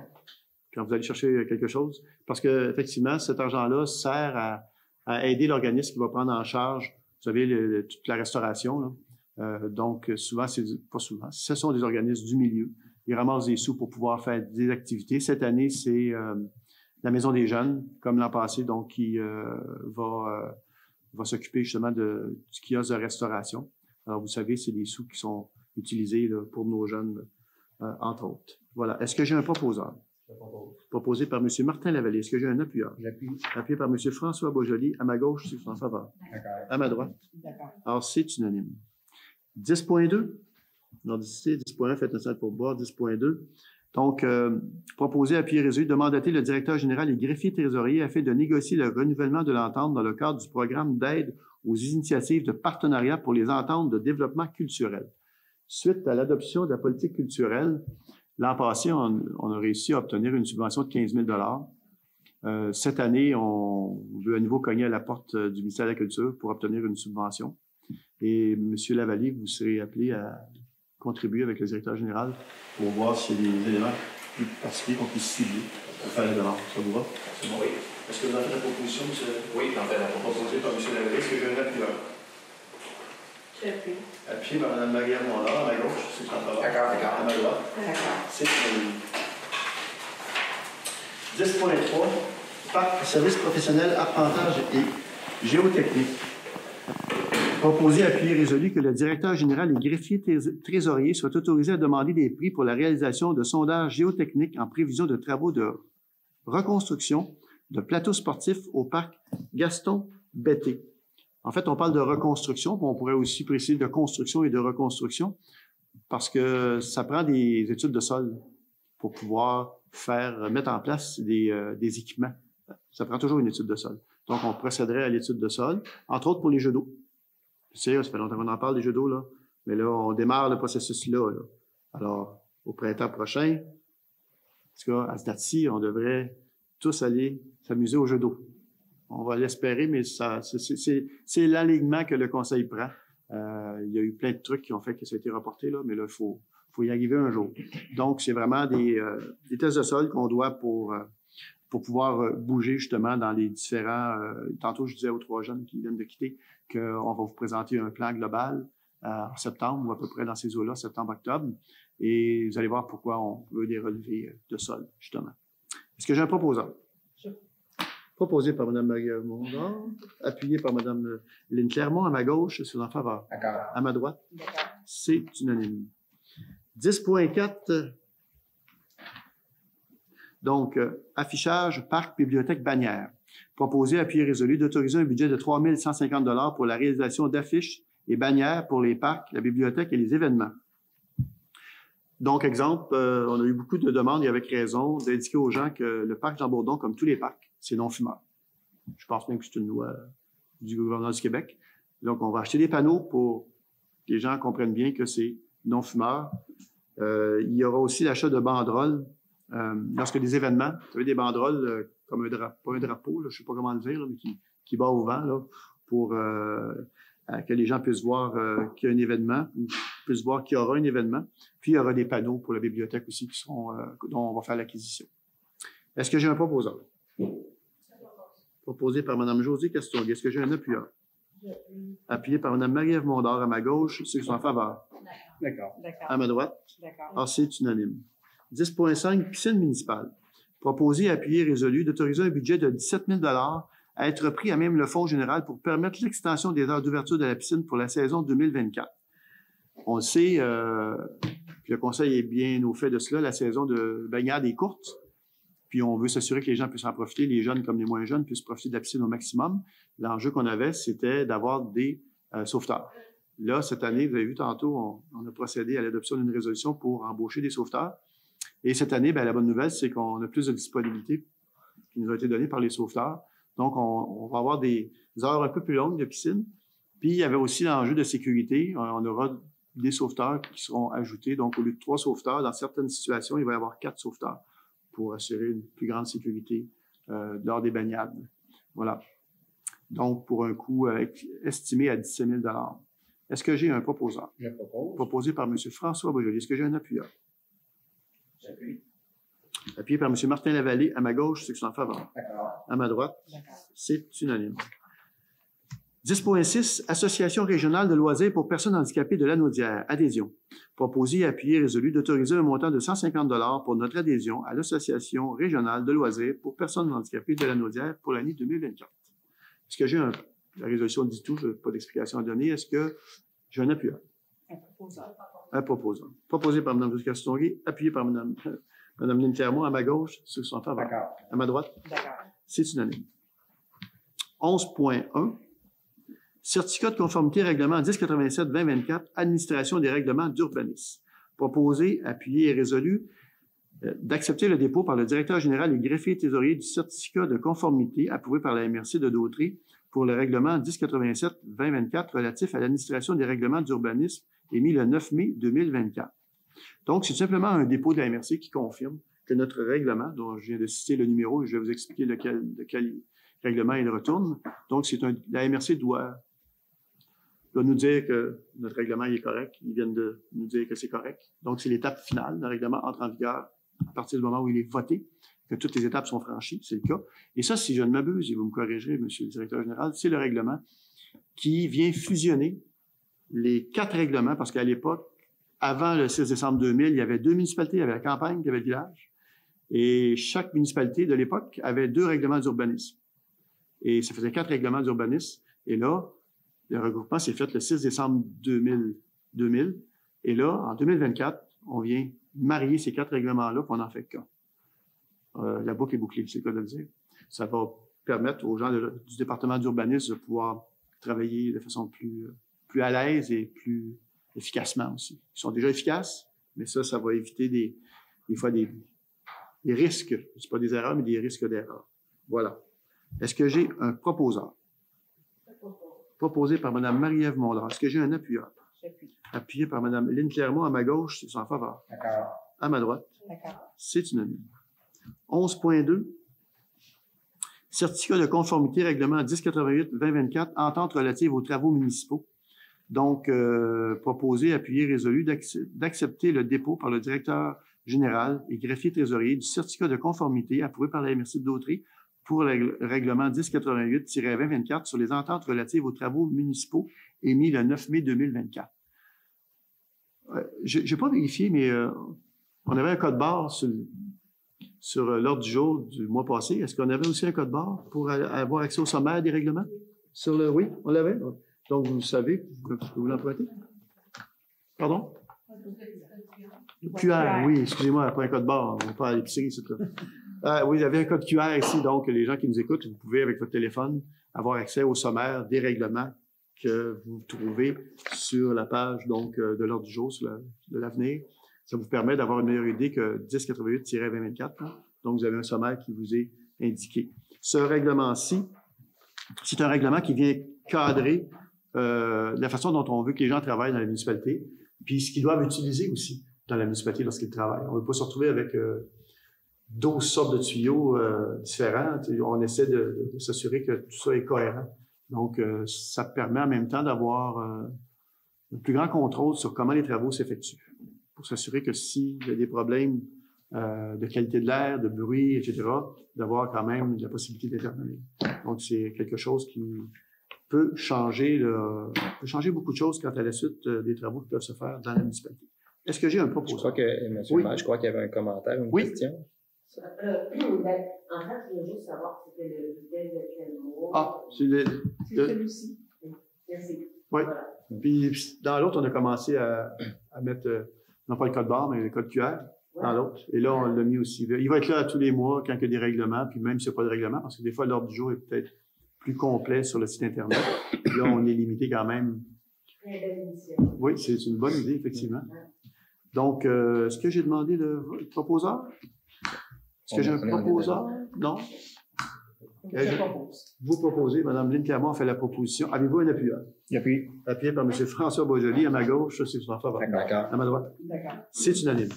quand vous allez chercher quelque chose parce que effectivement, cet argent-là sert à aider l'organisme qui va prendre en charge, vous savez, toute la restauration, là. Donc, souvent, pas souvent, ce sont des organismes du milieu. Ils ramassent des sous pour pouvoir faire des activités. Cette année, c'est la Maison des Jeunes, comme l'an passé, donc qui va s'occuper justement du kiosque de restauration. Alors, vous savez, c'est des sous qui sont utilisés là, pour nos jeunes, entre autres. Voilà. Est-ce que j'ai un proposeur? Proposé par M. Martin Lavallée. Est-ce que j'ai un appuyeur? J'appuie. Appuyé par M. François Beaujolly. À ma gauche, c'est en faveur. D'accord. À ma droite. D'accord. Alors, c'est unanime. 10.2, nordicité, 10.1, Fête nationale pour boire, 10.2. Donc, proposer, appuyer, résolu, de mandater le directeur général et greffier trésorier afin de négocier le renouvellement de l'entente dans le cadre du programme d'aide aux initiatives de partenariat pour les ententes de développement culturel. Suite à l'adoption de la politique culturelle, l'an passé, on a réussi à obtenir une subvention de 15 000 $. Cette année, on veut à nouveau cogner à la porte du ministère de la Culture pour obtenir une subvention. Et M. Lavallée, vous serez appelé à contribuer avec le directeur général pour voir s'il y a des éléments plus particuliers qu'on puisse cibler pour faire la demande. Ça vous va? C'est bon. Oui. Est-ce que vous en faites la proposition, M. Oui, j'en fais la proposition. Proposée par M. Lavallée? Est-ce que j'ai un appuyeur? J'appuie. Appuyé par Mme Marie-Ève Mondor, à ma gauche, c'est en faveur. D'accord. À ma droite, D'accord. c'est unanime. 10.3, Parc services professionnels, arpentage et géotechnique. Proposé, appuyé, résolu que le directeur général et greffier trésorier soient autorisés à demander des prix pour la réalisation de sondages géotechniques en prévision de travaux de reconstruction de plateaux sportifs au parc Gaston Betté. En fait, on parle de reconstruction, mais on pourrait aussi préciser de construction et de reconstruction parce que ça prend des études de sol pour pouvoir mettre en place des équipements. Ça prend toujours une étude de sol. Donc, on procéderait à l'étude de sol, entre autres pour les jeux d'eau. Sérieux, ça fait longtemps qu'on en parle des jeux d'eau, là. Mais là, on démarre le processus-là, là. Alors, au printemps prochain, en tout cas, à ce date-ci, on devrait tous aller s'amuser aux jeux d'eau. On va l'espérer, mais c'est l'alignement que le Conseil prend. Il y a eu plein de trucs qui ont fait que ça a été reporté, là, mais là, il faut y arriver un jour. Donc, c'est vraiment des tests de sol qu'on doit pour pouvoir bouger justement dans les différents... tantôt, je disais aux 3 jeunes qui viennent de quitter qu'on va vous présenter un plan global en septembre, ou à peu près dans ces eaux-là, septembre-octobre, et vous allez voir pourquoi on veut des relevés de sol, justement. Est-ce que j'ai un proposant? Proposé par Mme Marie-Ève Mondor, appuyé par Mme Lynne Clermont à ma gauche, c'est en faveur. D'accord. À ma droite, D'accord. c'est unanime. 10.4, donc, affichage, parc, bibliothèque, bannière. Proposé, appuyé, résolu d'autoriser un budget de 3 150 $ pour la réalisation d'affiches et bannières pour les parcs, la bibliothèque et les événements. Donc, exemple, on a eu beaucoup de demandes, et avec raison, d'indiquer aux gens que le parc Jean Bourdon, comme tous les parcs, c'est non-fumeur. Je pense même que c'est une loi du gouvernement du Québec. Donc, on va acheter des panneaux pour que les gens comprennent bien que c'est non-fumeur. Il y aura aussi l'achat de banderoles. Lorsque des événements, vous savez, des banderoles comme pas un drapeau, là, je ne sais pas comment le dire, là, mais qui bat au vent là, pour que les gens puissent voir qu'il y a un événement, ou puissent voir qu'il y aura un événement. Puis, il y aura des panneaux pour la bibliothèque aussi dont on va faire l'acquisition. Est-ce que j'ai un proposeur? Proposé par Mme Josée Castonguay. Est-ce que j'ai un appuyeur? Appuyé par Mme Marie-Ève Mondor à ma gauche. Ceux qui sont en faveur. D'accord. À ma droite. D'accord. Ah, c'est unanime. 10.5, piscine municipale. Proposé, appuyé, résolu d'autoriser un budget de 17 000 $ à être pris à même le Fonds général pour permettre l'extension des heures d'ouverture de la piscine pour la saison 2024. On le sait, puis le Conseil est bien au fait de cela, la saison de baignade est courte, puis on veut s'assurer que les gens puissent en profiter, les jeunes comme les moins jeunes puissent profiter de la piscine au maximum. L'enjeu qu'on avait, c'était d'avoir des sauveteurs. Là, cette année, vous avez vu tantôt, on a procédé à l'adoption d'une résolution pour embaucher des sauveteurs. Et cette année, bien, la bonne nouvelle, c'est qu'on a plus de disponibilité qui nous a été donnée par les sauveteurs. Donc, on va avoir des heures un peu plus longues de piscine. Puis, il y avait aussi l'enjeu de sécurité. On aura des sauveteurs qui seront ajoutés. Donc, au lieu de 3 sauveteurs, dans certaines situations, il va y avoir 4 sauveteurs pour assurer une plus grande sécurité lors des baignades. Voilà. Donc, pour un coût estimé à 17 000 $. Est-ce que j'ai un proposeur? Je propose. Proposé par M. François Boisjoli. Est-ce que j'ai un appuyeur? J'appuie. Appuyé par M. Martin Lavallée à ma gauche, ceux qui sont en faveur. D'accord. À ma droite, D'accord. c'est unanime. 10.6, Association régionale de loisirs pour personnes handicapées de Lanaudière. Adhésion. Proposé, appuyé, résolu d'autoriser un montant de 150 $ pour notre adhésion à l'Association régionale de loisirs pour personnes handicapées de Lanaudière pour l'année 2024. Est-ce que j'ai un... La résolution dit tout, je n'ai pas d'explication à donner. Est-ce que j'ai un appuyeur? Un proposeur. Un proposant. Proposé par Mme Castonguay, appuyé par Mme Lynne Clermont à ma gauche, ceux qui sont en faveur. D'accord. À ma droite, D'accord. c'est unanime. 11.1, Certificat de conformité règlement 1087-2024, administration des règlements d'urbanisme. Proposé, appuyé et résolu d'accepter le dépôt par le directeur général et greffier trésorier du certificat de conformité approuvé par la MRC de Dautrey pour le règlement 1087-2024 relatif à l'administration des règlements d'urbanisme émis le 9 mai 2024. Donc, c'est simplement un dépôt de la MRC qui confirme que notre règlement, dont je viens de citer le numéro et je vais vous expliquer de quel règlement il retourne. Donc, la MRC doit nous dire que notre règlement est correct. Ils viennent de nous dire que c'est correct. Donc, c'est l'étape finale. Le règlement entre en vigueur à partir du moment où il est voté, que toutes les étapes sont franchies, c'est le cas. Et ça, si je ne m'abuse, et vous me corrigerez, Monsieur le directeur général, c'est le règlement qui vient fusionner les 4 règlements, parce qu'à l'époque, avant le 6 décembre 2000, il y avait 2 municipalités, il y avait la campagne, il y avait le village. Et chaque municipalité de l'époque avait 2 règlements d'urbanisme. Et ça faisait 4 règlements d'urbanisme. Et là, le regroupement s'est fait le 6 décembre 2000. Et là, en 2024, on vient marier ces 4 règlements-là, puis on n'en fait qu'un. La boucle est bouclée, c'est le cas de le dire. Ça va permettre aux gens du département d'urbanisme de pouvoir travailler de façon plus à l'aise et plus efficacement aussi. Ils sont déjà efficaces, mais ça va éviter des fois des risques. C'est pas des erreurs, mais des risques d'erreurs. Voilà. Est-ce que j'ai un proposeur? Proposé par Mme Marie-Ève Mondor. Est-ce que j'ai un appuyeur? J'appuie. Appuyé par Mme Lynne Clermont à ma gauche, c'est en faveur. D'accord. À ma droite, D'accord. c'est unanime. 11.2, Certificat de conformité règlement 1088-2024, entente relative aux travaux municipaux. Donc, proposé, appuyé, résolu d'accepter le dépôt par le directeur général et greffier trésorier du certificat de conformité approuvé par la MRC de Dautrey pour le règlement 1088-2024 sur les ententes relatives aux travaux municipaux émis le 9 mai 2024. Je n'ai pas vérifié, mais on avait un code barre sur l'ordre du jour du mois passé. Est-ce qu'on avait aussi un code barre pour avoir accès au sommaire des règlements? Oui, on l'avait. Donc, vous le savez, vous l'empruntez. Pardon? QR, oui, excusez-moi, après un code barre, on va pas à l'épicerie, c'est tout. Oui, il y avait un code QR ici, donc les gens qui nous écoutent, vous pouvez, avec votre téléphone, avoir accès au sommaire des règlements que vous trouvez sur la page donc de l'ordre du jour de l'avenir. Ça vous permet d'avoir une meilleure idée que 1088-2024. Donc, vous avez un sommaire qui vous est indiqué. Ce règlement-ci, c'est un règlement qui vient cadrer la façon dont on veut que les gens travaillent dans la municipalité, puis ce qu'ils doivent utiliser aussi dans la municipalité lorsqu'ils travaillent. On ne veut pas se retrouver avec 12 sortes de tuyaux différents. On essaie de s'assurer que tout ça est cohérent. Donc, ça permet en même temps d'avoir un plus grand contrôle sur comment les travaux s'effectuent, pour s'assurer que s'il y a des problèmes de qualité de l'air, de bruit, etc., d'avoir quand même la possibilité d'intervenir. Donc, c'est quelque chose peut changer beaucoup de choses quant à la suite des travaux qui peuvent se faire dans la municipalité. Est-ce que j'ai un propos? Je crois que, M. Oui. le maire, je crois qu'il y avait un commentaire, une Oui. question. Ben, en fait, je voulais juste savoir si c'était le budget de quel mois. Ah, c'est C'est celui-ci. Merci. Oui. Voilà. Puis dans l'autre, on a commencé à mettre, non pas le code barre, mais le code QR dans l'autre. Et là, on l'a mis aussi. Il va être là tous les mois quand il y a des règlements, puis même s'il n'y a pas de règlement, parce que des fois, l'ordre du jour est peut-être plus complet sur le site Internet. Là, on est limité quand même. Très belle initiative. Oui, c'est une bonne idée, effectivement. Donc, est-ce que j'ai demandé le proposeur? Est-ce que j'ai un proposeur? Non? Je propose. Vous proposez, Mme Lynne Clermont a fait la proposition. Avez-vous un appuyeur? Appuyé. Appuyé par M. François Beaujoli. À ma gauche, c'est François Barbara. D'accord. À ma droite. D'accord. C'est unanime.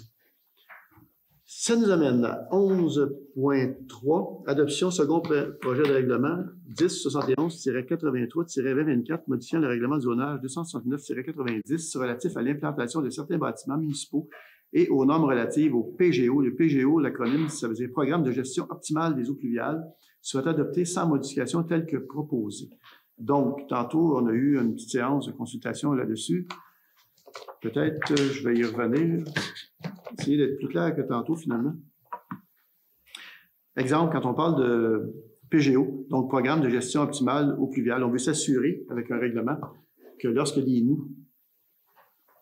Ça nous amène à 11.3, adoption second projet de règlement 1071-83-2024, modifiant le règlement du zonage 269-90 relatif à l'implantation de certains bâtiments municipaux et aux normes relatives au PGO. Le PGO, l'acronyme, ça veut dire Programme de gestion optimale des eaux pluviales, soit adopté sans modification telle que proposée. Donc, tantôt, on a eu une petite séance de consultation là-dessus. Peut-être, je vais y revenir. Essayer d'être plus clair que tantôt, finalement. Exemple, quand on parle de PGO, donc Programme de gestion optimale eaux pluviales, on veut s'assurer, avec un règlement, que lorsque des nous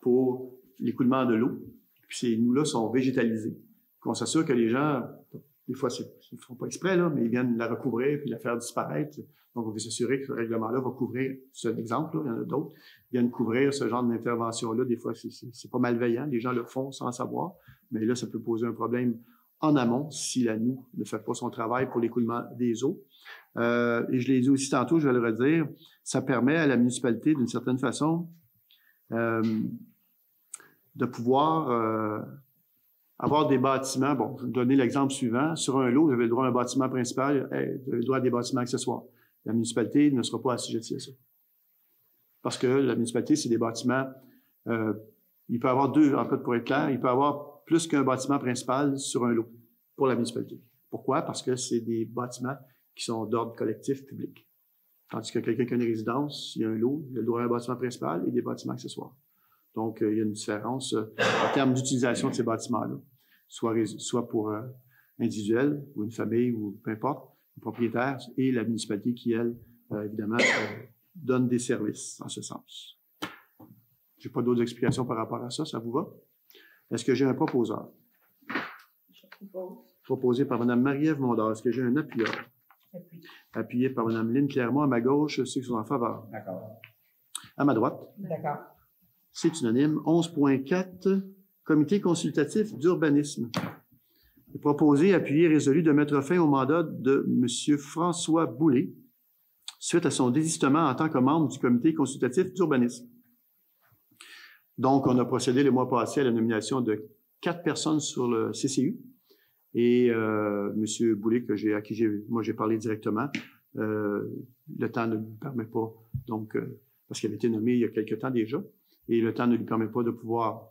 pour l'écoulement de l'eau, puis ces nous-là sont végétalisés, qu'on s'assure que les gens, des fois, ils ne font pas exprès, là, mais ils viennent la recouvrir puis la faire disparaître. Donc, on veut s'assurer que ce règlement-là va couvrir, c'est un exemple, là, il y en a d'autres, viennent couvrir ce genre d'intervention-là. Des fois, c'est pas malveillant, les gens le font sans savoir, mais là, ça peut poser un problème en amont si la noue ne fait pas son travail pour l'écoulement des eaux. Et je l'ai dit aussi tantôt, je vais le redire, ça permet à la municipalité, d'une certaine façon, de pouvoir avoir des bâtiments. Bon, je vais vous donner l'exemple suivant. Sur un lot, vous avez le droit à un bâtiment principal, vous avez le droit à des bâtiments accessoires. La municipalité ne sera pas assujettie à ça. Parce que la municipalité, c'est des bâtiments, il peut y avoir deux, en fait, pour être clair, il peut y avoir plus qu'un bâtiment principal sur un lot pour la municipalité. Pourquoi? Parce que c'est des bâtiments qui sont d'ordre collectif public. Tandis que quelqu'un qui a une résidence, il y a un lot, il a le droit à un bâtiment principal et des bâtiments accessoires. Donc, il y a une différence en termes d'utilisation de ces bâtiments-là, soit pour individuel ou une famille ou peu importe, le propriétaire et la municipalité qui, elle, évidemment, donne des services en ce sens. Je n'ai pas d'autres explications par rapport à ça, ça vous va? Est-ce que j'ai un proposeur? Je propose. Proposé par Mme Marie-Ève Mondor. Est-ce que j'ai un appuyeur? Appui. Appuyé par Mme Lynne Clermont. À ma gauche, ceux qui sont en faveur. D'accord. À ma droite. D'accord. C'est unanime. 11.4, Comité consultatif d'urbanisme. Proposé, appuyé, résolu de mettre fin au mandat de M. François Boulay suite à son désistement en tant que membre du Comité consultatif d'urbanisme. Donc, on a procédé le mois passé à la nomination de 4 personnes sur le CCU. Et M. Boulay, à qui j'ai parlé directement, le temps ne lui permet pas, donc, parce qu'il avait été nommé il y a quelque temps déjà, et le temps ne lui permet pas de pouvoir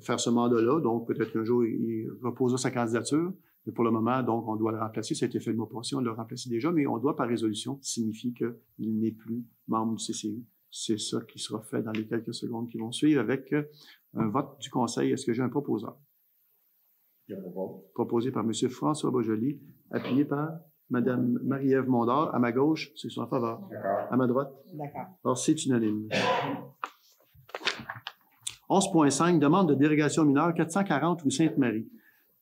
faire ce mandat-là. Donc, peut-être qu'un jour, il reposera sa candidature, mais pour le moment, donc, on doit le remplacer. Ça a été fait le mois passé, on l'a remplacé déjà, mais on doit, par résolution, signifier qu'il n'est plus membre du CCU. C'est ça qui sera fait dans les quelques secondes qui vont suivre avec un vote du Conseil. Est-ce que j'ai un proposeur? Je propose. Proposé par M. François Beaujoli, appuyé par Mme Marie-Ève Mondor. À ma gauche, c'est son faveur. D'accord. À ma droite? D'accord. Alors, c'est unanime. 11.5, demande de dérogation mineure 440 rue Sainte-Marie.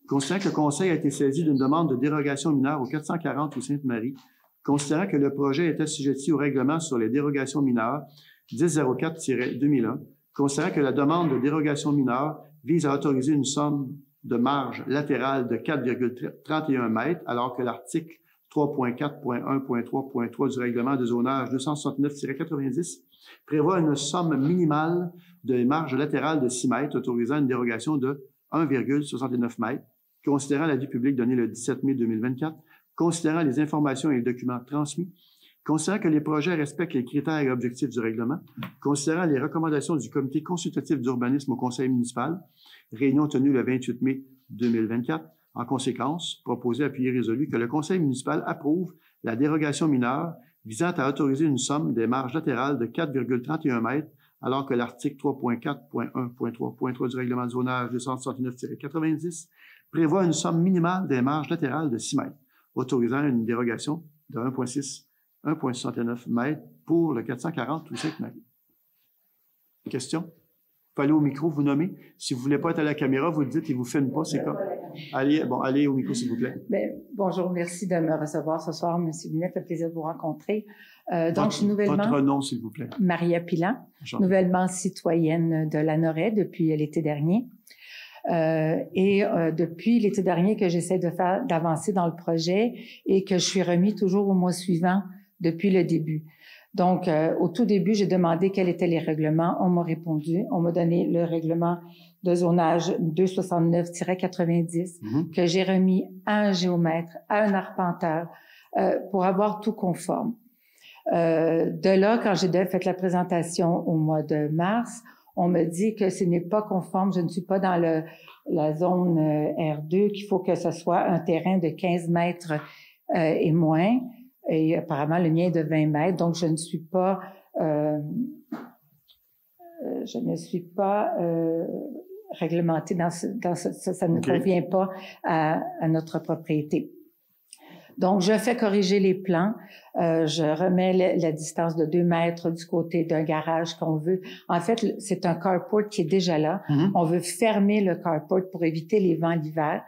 Considérant que le Conseil a été saisi d'une demande de dérogation mineure au 440 rue Sainte-Marie, considérant que le projet est assujetti au règlement sur les dérogations mineures 1004-2001, considérant que la demande de dérogation mineure vise à autoriser une somme de marge latérale de 4,31 mètres, alors que l'article 3.4.1.3.3 du règlement de zonage 269-90 prévoit une somme minimale de marge latérale de 6 mètres, autorisant une dérogation de 1,69 mètres, considérant l'avis public donné le 17 mai 2024, considérant les informations et les documents transmis, considérant que les projets respectent les critères et objectifs du règlement, considérant les recommandations du comité consultatif d'urbanisme au conseil municipal, réunion tenue le 28 mai 2024, en conséquence, proposé, appuyé, résolu que le conseil municipal approuve la dérogation mineure visant à autoriser une somme des marges latérales de 4,31 mètres, alors que l'article 3.4.1.3.3 du règlement de zonage 269-90 prévoit une somme minimale des marges latérales de 6 mètres, autorisant une dérogation de 1,69 mètres pour le 440 ou 5 mètres. Question? Vous pouvez aller au micro, vous nommez. Si vous ne voulez pas être à la caméra, vous le dites, il ne vous filme pas, c'est comme. Allez au micro, s'il vous plaît. Bien, bonjour, merci de me recevoir ce soir, M. Binet, ça fait plaisir de vous rencontrer. Donc, je suis nouvellement... Votre nom, s'il vous plaît. Maria Pilan, Enchanté. nouvellement citoyenne de Lanoret depuis l'été dernier. Depuis l'été dernier que j'essaie d'avancer dans le projet et que je suis remis toujours au mois suivant depuis le début. Donc, au tout début, j'ai demandé quels étaient les règlements. On m'a répondu. On m'a donné le règlement de zonage 269-90 que j'ai remis à un géomètre, à un arpenteur, pour avoir tout conforme. De là, quand j'ai fait la présentation au mois de mars, on me dit que ce n'est pas conforme, je ne suis pas dans la zone R2, qu'il faut que ce soit un terrain de 15 mètres et moins. Et apparemment, le mien est de 20 mètres, donc je ne suis pas réglementée ça ne convient pas à notre propriété. Donc, je fais corriger les plans. Je remets la distance de 2 mètres du côté d'un garage qu'on veut. En fait, c'est un carport qui est déjà là. On veut fermer le carport pour éviter les vents l'hiver.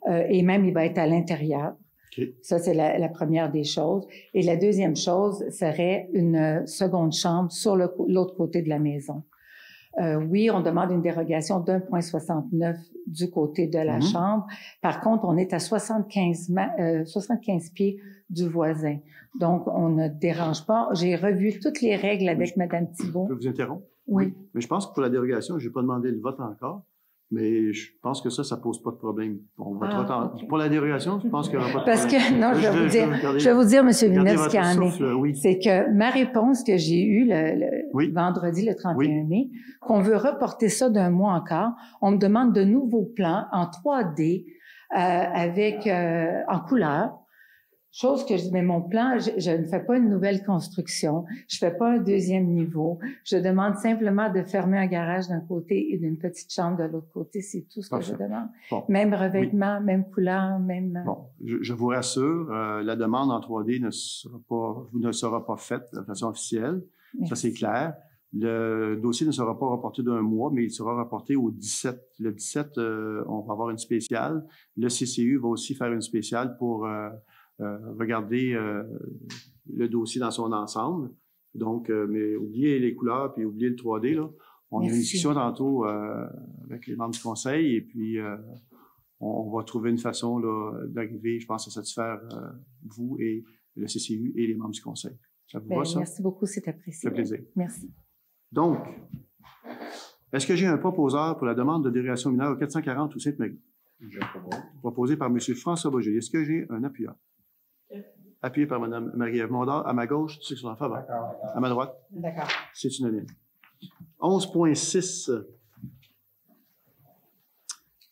Et même, il va être à l'intérieur. Okay. Ça, c'est la première des choses. Et la deuxième chose serait une seconde chambre sur l'autre côté de la maison. Oui, on demande une dérogation d'1,69 du côté de la chambre. Par contre, on est à 75 pieds du voisin. Donc, on ne dérange pas. J'ai revu toutes les règles avec Mme Thibault. Je peux vous interrompre? Oui. Mais je pense que pour la dérogation, je n'ai pas demandé le vote encore. Mais je pense que ça pose pas de problème. On votera okay. Pour la dérogation, je pense qu'il n'y aura pas de Parce problème. Que, non, je vais vous dire, M. Villeneuve, ce qu'il y en est. Oui. C'est que ma réponse que j'ai eue oui. vendredi, le 31 oui. mai, qu'on veut reporter ça d'un mois encore, on me demande de nouveaux plans en 3D en couleur. Chose que je dis, mais mon plan, je ne fais pas une nouvelle construction, je fais pas un deuxième niveau, je demande simplement de fermer un garage d'un côté et d'une petite chambre de l'autre côté, c'est tout ce que je demande. Bon. Même revêtement, oui. Même couleur, même... Bon, je vous rassure, la demande en 3D ne sera pas faite de façon officielle, merci. Ça c'est clair. Le dossier ne sera pas reporté d'un mois, mais il sera reporté au 17. Le 17, on va avoir une spéciale. Le CCU va aussi faire une spéciale pour... regarder le dossier dans son ensemble. Donc, mais oubliez les couleurs puis oubliez le 3D, là. On a eu une discussion tantôt avec les membres du conseil et puis on va trouver une façon là, d'arriver, je pense, à satisfaire vous et le CCU et les membres du conseil. Ça vous va, ça? Merci beaucoup, c'est apprécié. Ça fait plaisir. Merci. Donc, est-ce que j'ai un proposeur pour la demande de dérogation mineure au 440 ou Sainte-Marie? Je propose. Proposé par M. François Beaujolais. Est-ce que j'ai un appuyeur? Appuyé par Mme Marie-Ève Mondor. À ma gauche, ceux qui sont en faveur. À ma droite. D'accord. C'est unanime. 11.6.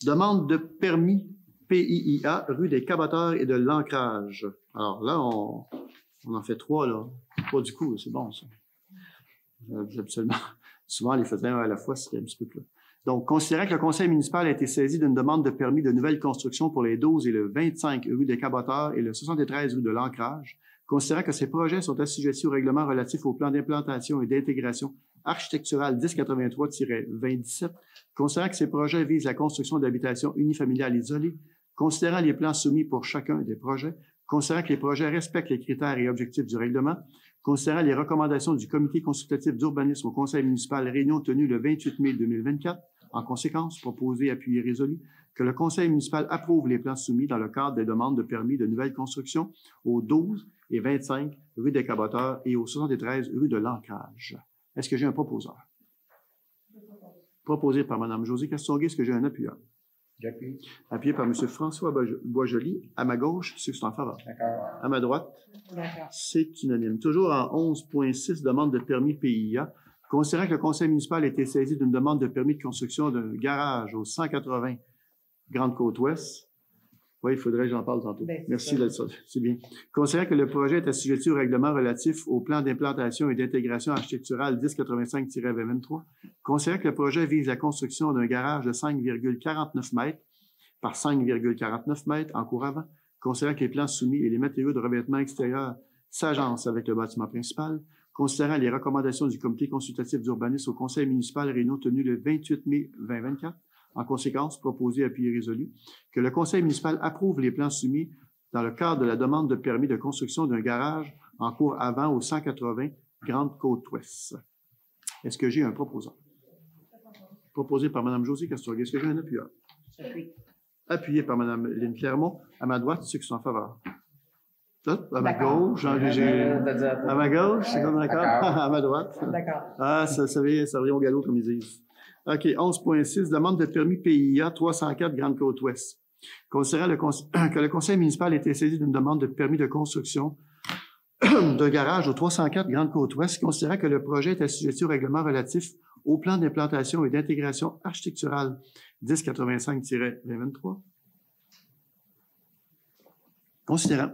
Demande de permis PIIA, rue des Cabotteurs et de l'Ancrage. Alors là, on en fait 3, là. 3 du coup, c'est bon, ça. Absolument. Souvent, on les faisait un à la fois, c'était un petit peu plus. Donc, considérant que le conseil municipal a été saisi d'une demande de permis de nouvelle construction pour les 12 et le 25 rue des Cabotteurs et le 73 rue de l'Ancrage, considérant que ces projets sont assujettis au règlement relatif au plan d'implantation et d'intégration architecturale 1083-2017, considérant que ces projets visent la construction d'habitations unifamiliales isolées, considérant les plans soumis pour chacun des projets, considérant que les projets respectent les critères et objectifs du règlement, considérant les recommandations du comité consultatif d'urbanisme au conseil municipal réunion tenue le 28 mai 2024, en conséquence, proposé, appuyé, résolu, que le conseil municipal approuve les plans soumis dans le cadre des demandes de permis de nouvelle construction aux 12 et 25 rue des Cabotteurs et aux 73 rue de l'Ancrage. Est-ce que j'ai un proposeur? Proposé par Mme Josée Castonguay. Est-ce que j'ai un appuyeur? J'appuie. Appuyé par M. François Boisjoli. À ma gauche, ceux qui sont en faveur. D'accord. À ma droite, c'est unanime. Toujours en 11.6, demande de permis PIA. Considérant que le conseil municipal a été saisi d'une demande de permis de construction d'un garage au 180 Grande-Côte-Ouest, Oui, il faudrait que j'en parle tantôt. Ben, Merci, c'est bien. Considérant que le projet est assujetti au règlement relatif au plan d'implantation et d'intégration architecturale 1085-2023, considérant que le projet vise la construction d'un garage de 5,49 mètres par 5,49 mètres en cour avant, considérant que les plans soumis et les matériaux de revêtement extérieur s'agencent avec le bâtiment principal, considérant les recommandations du comité consultatif d'urbanisme au conseil municipal réunion tenue le 28 mai 2024, en conséquence, proposé, appuyé, résolu, que le conseil municipal approuve les plans soumis dans le cadre de la demande de permis de construction d'un garage en cour avant au 180 Grande-Côte-Ouest. Est-ce que j'ai un proposant? Proposé par Mme Josée Castorguay. Est-ce que j'ai un appuyeur? Appuyé par Mme Lynne Clermont. À ma droite, ceux qui sont en faveur. À ma gauche, à ma gauche, c'est comme d'accord? À ma droite. D'accord. Ah, ça revient au galop, comme ils disent. OK, 11.6, demande de permis PIA 304 Grande-Côte-Ouest. Considérant que le conseil municipal a été saisi d'une demande de permis de construction d'un garage au 304 Grande-Côte-Ouest, considérant que le projet est assujetti au règlement relatif au plan d'implantation et d'intégration architecturale 1085-2023. Considérant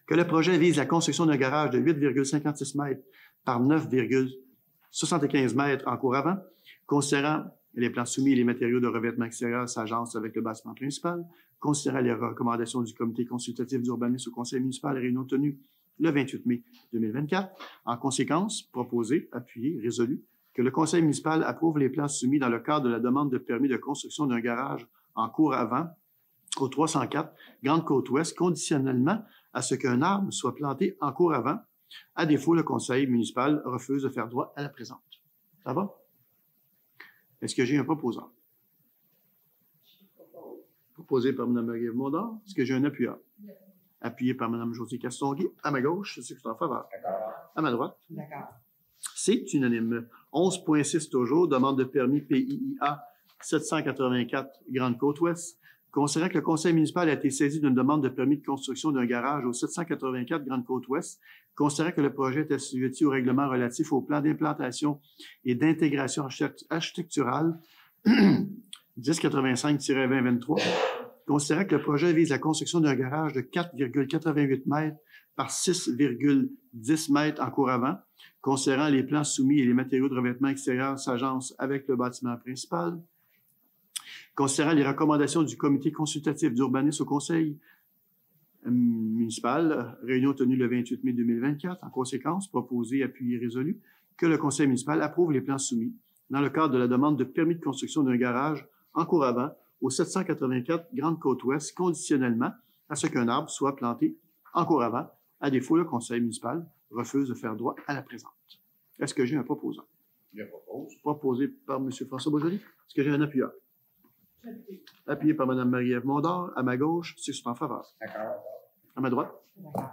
que le projet vise la construction d'un garage de 8,56 mètres par 9,75 mètres en cour avant, considérant les plans soumis et les matériaux de revêtement extérieur s'agencent avec le bâtiment principal, considérant les recommandations du comité consultatif d'urbanisme au conseil municipal réunion tenue le 28 mai 2024. En conséquence, proposé, appuyé, résolu, que le conseil municipal approuve les plans soumis dans le cadre de la demande de permis de construction d'un garage en cour avant au 304 Grande-Côte-Ouest, conditionnellement à ce qu'un arbre soit planté en cour avant. À défaut, le conseil municipal refuse de faire droit à la présente. Ça va? Est-ce que j'ai un proposant? Proposé par Mme Marie-Ève Mondor. Est-ce que j'ai un appuyeur? Appuyé par Mme Josée Castonguay. À ma gauche, c'est ceux qui sont en faveur. À ma droite. D'accord. C'est unanime. 11.6 toujours, demande de permis PIA 784 Grande-Côte-Ouest. Considérant que le conseil municipal a été saisi d'une demande de permis de construction d'un garage au 784 Grande-Côte-Ouest, considérant que le projet est assujetti au règlement relatif au plan d'implantation et d'intégration architecturale 1085-2023, considérant que le projet vise la construction d'un garage de 4,88 mètres par 6,10 mètres en cour avant, considérant les plans soumis et les matériaux de revêtement extérieur s'agencent avec le bâtiment principal, considérant les recommandations du comité consultatif d'urbanisme au conseil municipal, réunion tenue le 28 mai 2024, en conséquence, proposé, appuyé, résolu, que le conseil municipal approuve les plans soumis dans le cadre de la demande de permis de construction d'un garage en cour avant au 784 Grande-Côte-Ouest, conditionnellement à ce qu'un arbre soit planté en cour avant. À défaut, le conseil municipal refuse de faire droit à la présente. Est-ce que j'ai un proposant? Je propose. Proposé par M. François Beaujolais. Est-ce que j'ai un appuyeur? Appuyé par Mme Marie-Ève Mondor. À ma gauche, ceux qui sont en faveur. D'accord. À ma droite. D'accord.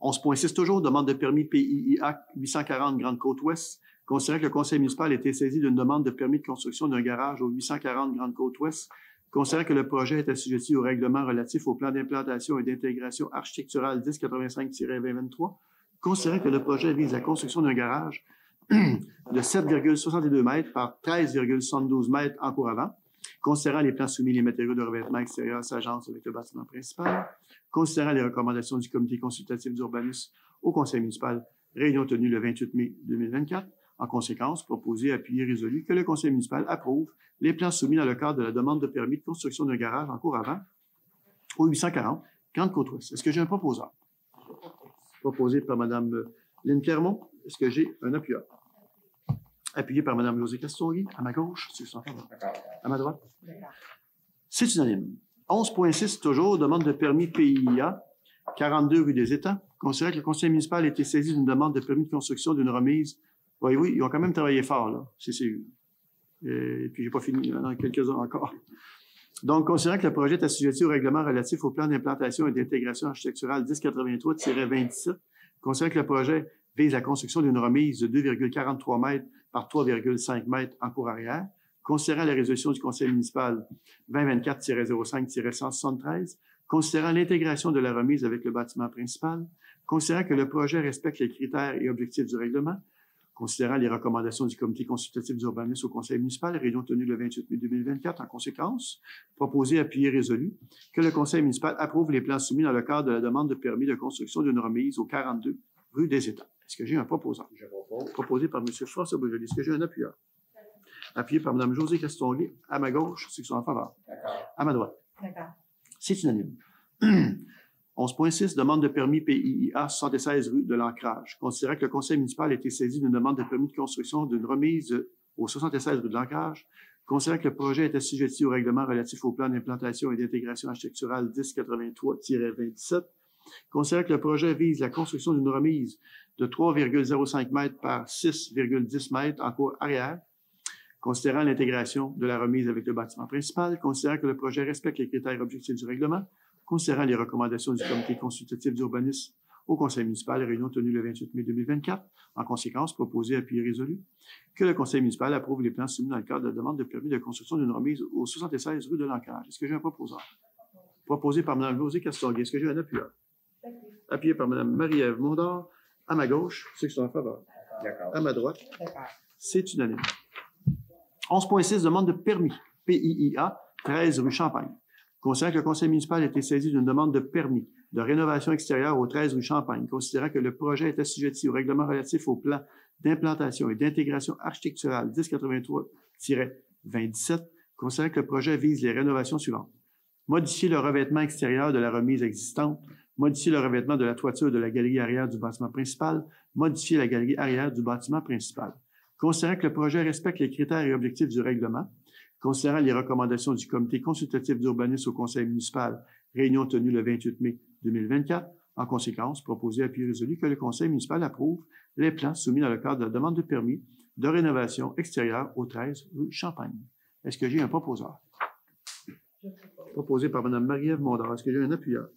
11.6 toujours, demande de permis PIA 840 Grande-Côte-Ouest. Considérant que le conseil municipal a été saisi d'une demande de permis de construction d'un garage au 840 Grande-Côte-Ouest, considérant que le projet est assujetti au règlement relatif au plan d'implantation et d'intégration architecturale 1085-2023, considérant que le projet vise la construction d'un garage de 7,62 mètres par 13,72 mètres en cour avant, considérant les plans soumis et les matériaux de revêtement extérieur s'agencent avec le bâtiment principal, considérant les recommandations du comité consultatif d'urbanisme au conseil municipal, réunion tenue le 28 mai 2024, en conséquence, proposé, appuyé, résolu que le conseil municipal approuve les plans soumis dans le cadre de la demande de permis de construction d'un garage en cour avant au 840 Grande-Côte-Ouest. Est-ce que j'ai un proposant? Proposé par Mme Lynne Clermont. Est-ce que j'ai un appuyeur? Appuyé par Mme Josée Castonguay. À ma gauche, ceux qui sont en faveur. À ma droite. C'est unanime. 11.6 toujours, demande de permis PIA 42 rue des Étangs. Considérant que le conseil municipal a été saisi d'une demande de permis de construction d'une remise. Oui, ils ont quand même travaillé fort, là, CCU. Et puis, j'ai pas fini, dans quelques-uns encore. Donc, considérant que le projet est assujetti au règlement relatif au plan d'implantation et d'intégration architecturale 1083-27, considérant que le projet vise la construction d'une remise de 2,43 mètres par 3,5 mètres en cour arrière, considérant la résolution du conseil municipal 2024-05-173, considérant l'intégration de la remise avec le bâtiment principal, considérant que le projet respecte les critères et objectifs du règlement, considérant les recommandations du comité consultatif d'urbanisme au conseil municipal, réunion tenue le 28 mai 2024, en conséquence, proposé, appuyé, résolu, que le conseil municipal approuve les plans soumis dans le cadre de la demande de permis de construction d'une remise au 42 rue des Étangs. Est-ce que j'ai un proposant? Je propose. Proposé par M. François Boisjoli. Est-ce que j'ai un appuyeur? Appuyé par Mme Josée Castonguay. À ma gauche, ceux qui sont en faveur. D'accord. À ma droite. D'accord. C'est unanime. 11.6, demande de permis PIIA 76 rue de l'Ancrage. Considérant que le conseil municipal a été saisi d'une demande de permis de construction d'une remise au 76 rue de l'Ancrage, considérant que le projet est assujetti au règlement relatif au plan d'implantation et d'intégration architecturale 1083-27, considérant que le projet vise la construction d'une remise de 3,05 mètres par 6,10 mètres en cour arrière, considérant l'intégration de la remise avec le bâtiment principal, considérant que le projet respecte les critères objectifs du règlement, considérant les recommandations du comité consultatif d'urbanisme au conseil municipal, réunion tenue le 28 mai 2024, en conséquence, proposé, appuyé, résolu, que le conseil municipal approuve les plans soumis dans le cadre de la demande de permis de construction d'une remise au 76 rue de l'Ancrage. Est-ce que j'ai un proposant? Proposé par Mme Josée Castonguay. Est-ce que j'ai un appuyeur? Appuyé par Mme Marie-Ève Mondor. À ma gauche, ceux qui sont en faveur. D'accord. À ma droite, D'accord. c'est unanime. 11.6, demande de permis PIIA 13 rue Champagne. Considérant que le conseil municipal a été saisi d'une demande de permis de rénovation extérieure au 13 rue Champagne, considérant que le projet est assujetti au règlement relatif au plan d'implantation et d'intégration architecturale 1083-27, considérant que le projet vise les rénovations suivantes. Modifier le revêtement extérieur de la remise existante, modifier le revêtement de la toiture de la galerie arrière du bâtiment principal, modifier la galerie arrière du bâtiment principal. Considérant que le projet respecte les critères et objectifs du règlement, considérant les recommandations du comité consultatif d'urbanisme au conseil municipal, réunion tenue le 28 mai 2024, en conséquence, proposé, appuyé, résolu que le conseil municipal approuve les plans soumis dans le cadre de la demande de permis de rénovation extérieure au 13 rue Champagne. Est-ce que j'ai un proposeur? Proposé par Mme Marie-Ève Mondor. Est-ce que j'ai un appuyeur?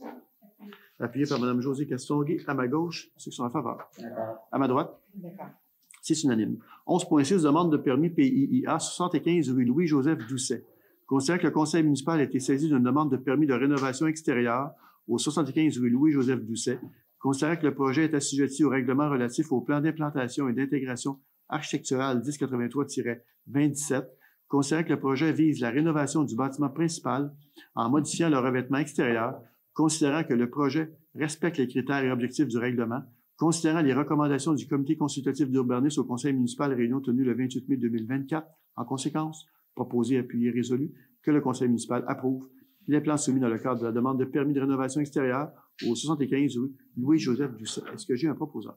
Appuyé par Mme Josée Castonguay. À ma gauche, ceux qui sont en faveur. D'accord. À ma droite, D'accord. c'est unanime. 11.6, demande de permis PIIA 75 rue Louis-Joseph Doucet. Considérant que le conseil municipal a été saisi d'une demande de permis de rénovation extérieure au 75 rue Louis-Joseph Doucet, considérant que le projet est assujetti au règlement relatif au plan d'implantation et d'intégration architecturale 1083-27, considérant que le projet vise la rénovation du bâtiment principal en modifiant le revêtement extérieur, considérant que le projet respecte les critères et objectifs du règlement, considérant les recommandations du comité consultatif d'urbanisme au conseil municipal, réunion tenue le 28 mai 2024, en conséquence, proposé, appuyé, résolu, que le conseil municipal approuve les plans soumis dans le cadre de la demande de permis de rénovation extérieure au 75 rue Louis-Joseph Doucet. Est-ce que j'ai un proposant?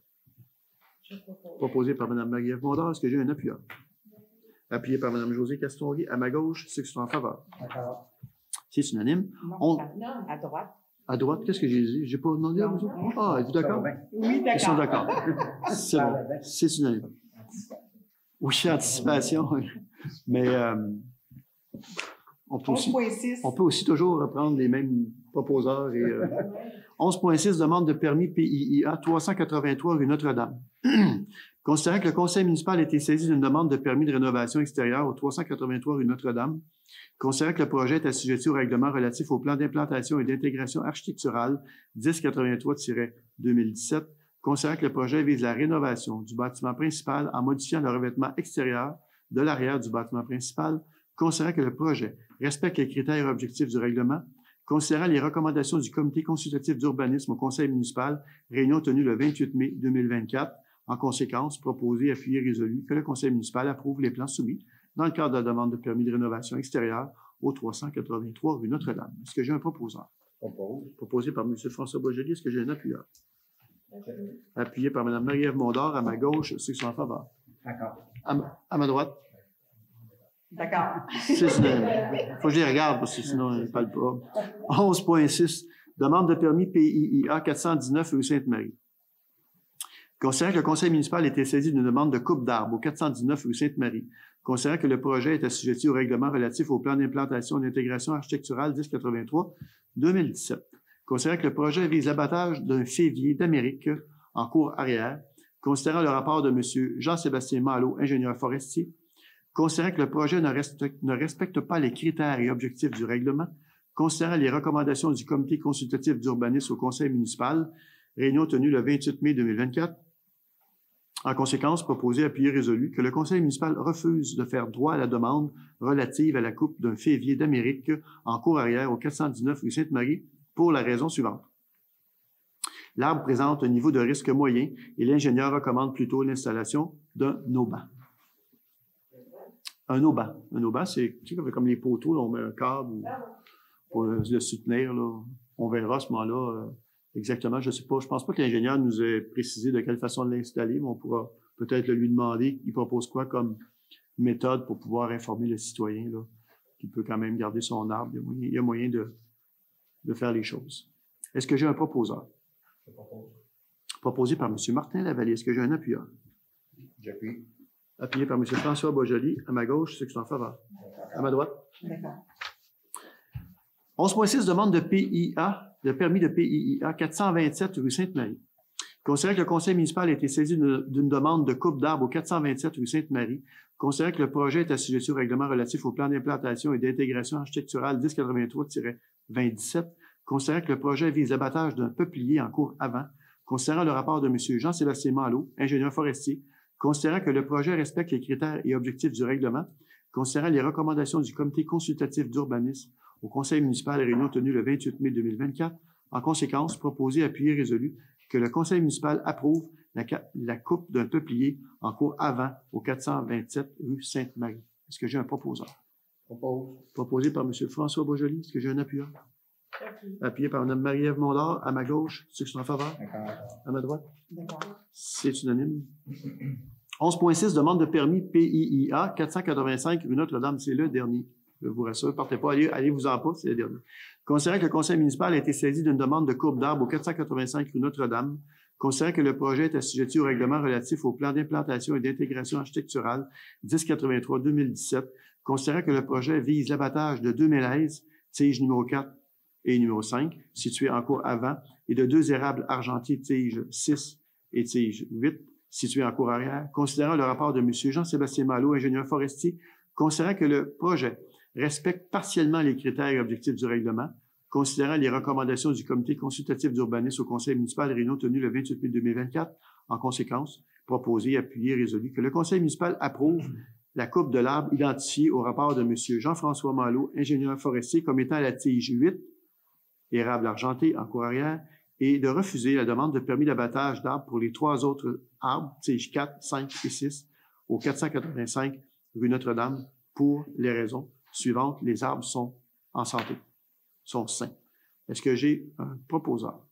Proposé par Mme Marie-Ève Mondor. Est-ce que j'ai un appuyeur? Appuyé par Mme Josée Castonguay. À ma gauche, ceux qui sont en faveur. D'accord. C'est unanime. Non, à droite. À droite, qu'est-ce que j'ai dit? J'ai pas demandé à vous autres? Ah, êtes-vous d'accord? Oui, Ils sont d'accord. d'accord. C'est bon. C'est unanime. Oui, anticipation. Mais on peut aussi toujours reprendre les mêmes proposeurs. Et 11.6, demande de permis PIIA 383 rue Notre-Dame. Considérant que le conseil municipal a été saisi d'une demande de permis de rénovation extérieure au 383 rue Notre-Dame, considérant que le projet est assujetti au règlement relatif au plan d'implantation et d'intégration architecturale 1083-2017, considérant que le projet vise la rénovation du bâtiment principal en modifiant le revêtement extérieur de l'arrière du bâtiment principal, considérant que le projet respecte les critères et objectifs du règlement, considérant les recommandations du comité consultatif d'urbanisme au conseil municipal, réunion tenue le 28 mai 2024, en conséquence, proposé, appuyé, résolu, que le conseil municipal approuve les plans soumis dans le cadre de la demande de permis de rénovation extérieure au 383 rue Notre-Dame. Est-ce que j'ai un proposant? Propose. Proposé par M. François Boisjoli. Est-ce que j'ai un appuyeur? Appuyé par Mme Marie-Ève Mondor. À ma gauche, ceux qui sont en faveur. D'accord. À ma droite, D'accord. c'est unanime. Faut que je les regarde parce que sinon, ils ne parlent pas. 11.6, demande de permis PIIA 419 rue Sainte-Marie. Considérant que le conseil municipal a été saisi d'une demande de coupe d'arbres au 419 rue Sainte-Marie, considérant que le projet est assujetti au règlement relatif au plan d'implantation et d'intégration architecturale 1083-2017, considérant que le projet vise l'abattage d'un févier d'Amérique en cour arrière, considérant le rapport de M. Jean-Sébastien Malo, ingénieur forestier, considérant que le projet ne respecte pas les critères et objectifs du règlement, considérant les recommandations du comité consultatif d'urbanisme au conseil municipal, réunion tenue le 28 mai 2024, En conséquence, proposé, appuyé, résolu que le conseil municipal refuse de faire droit à la demande relative à la coupe d'un févier d'Amérique en cour arrière au 419 rue Sainte-Marie pour la raison suivante. L'arbre présente un niveau de risque moyen et l'ingénieur recommande plutôt l'installation d'un auban. Un auban. Un auban, c'est comme les poteaux, là, on met un câble pour le soutenir. Là. On verra à ce moment-là exactement. Je sais pas. Je pense pas que l'ingénieur nous ait précisé de quelle façon de l'installer, mais on pourra peut-être lui demander il propose quoi comme méthode pour pouvoir informer le citoyen là, qu'il peut quand même garder son arbre. Il y a moyen de faire les choses. Est-ce que j'ai un proposeur? Je propose. Proposé par M. Martin Lavallée. Est-ce que j'ai un appuyeur? J'appuie. Appuyé par M. François Beaujoli. À ma gauche, ceux qui sont en faveur. À ma droite. D'accord. 11.6 demande de PIA, de permis de PIA 427 rue Sainte-Marie. Considérant que le conseil municipal a été saisi d'une demande de coupe d'arbres au 427 rue Sainte-Marie, considérant que le projet est assujetti au règlement relatif au plan d'implantation et d'intégration architecturale 1083-2017, considérant que le projet vise l'abattage d'un peuplier en cours avant, considérant le rapport de M. Jean-Sébastien Malo, ingénieur forestier, considérant que le projet respecte les critères et objectifs du règlement, considérant les recommandations du comité consultatif d'urbanisme au conseil municipal réunion tenue le 28 mai 2024, en conséquence, proposé, appuyé, résolu que le conseil municipal approuve la coupe d'un peuplier en cours avant au 427 rue Sainte-Marie. Est-ce que j'ai un proposeur? Propose. Proposé par M. François Beaujoli. Est-ce que j'ai un appuyeur? Appuyé par Mme Marie-Ève Mondard. À ma gauche, ceux qui sont en faveur. D'accord. À ma droite. D'accord. C'est unanime. 11.6 demande de permis PIIA 485 rue Notre-Dame. C'est le dernier. Je vous rassure, partez pas, allez-vous-en pas, c'est le dernier. Considérant que le conseil municipal a été saisi d'une demande de coupe d'arbres au 485 rue Notre-Dame, considérant que le projet est assujetti au règlement relatif au plan d'implantation et d'intégration architecturale 1083-2017, considérant que le projet vise l'abattage de 2 mélèzes, tige numéro 4 et numéro 5, situés en cours avant, et de 2 érables argentés, tige 6 et tige 8, situés en cours arrière, considérant le rapport de M. Jean-Sébastien Malo, ingénieur forestier, considérant que le projet respecte partiellement les critères et objectifs du règlement, considérant les recommandations du comité consultatif d'urbanisme au conseil municipal réunion tenue le 28 mai 2024, en conséquence, proposé, appuyé, résolu que le conseil municipal approuve la coupe de l'arbre identifiée au rapport de M. Jean-François Malo, ingénieur forestier, comme étant la tige 8, érable argenté en cours arrière, et de refuser la demande de permis d'abattage d'arbres pour les 3 autres arbres, tige 4, 5 et 6, au 485 rue Notre-Dame, pour les raisons suivantes. Les arbres sont en santé, sont sains. Est-ce que j'ai un proposeur?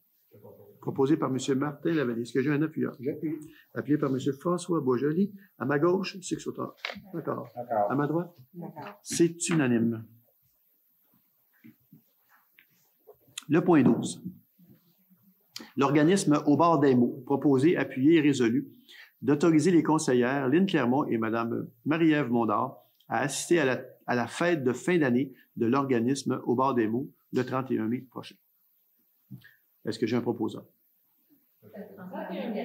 Proposé par M. Martin Lavallée. Est-ce que j'ai un appuyeur? J'appuie. Appuyé par M. François Beaujoli. À ma gauche, ceux qui sont en... D'accord. D'accord. À ma droite? D'accord. C'est unanime. Le point 12. L'organisme au bord des mots, proposé, appuyé et résolu, d'autoriser les conseillères Lynne Clermont et Mme Marie-Ève Mondard à assister à la fête de fin d'année de l'organisme au bord des mots le 31 mai prochain. Est-ce que j'ai un proposeur?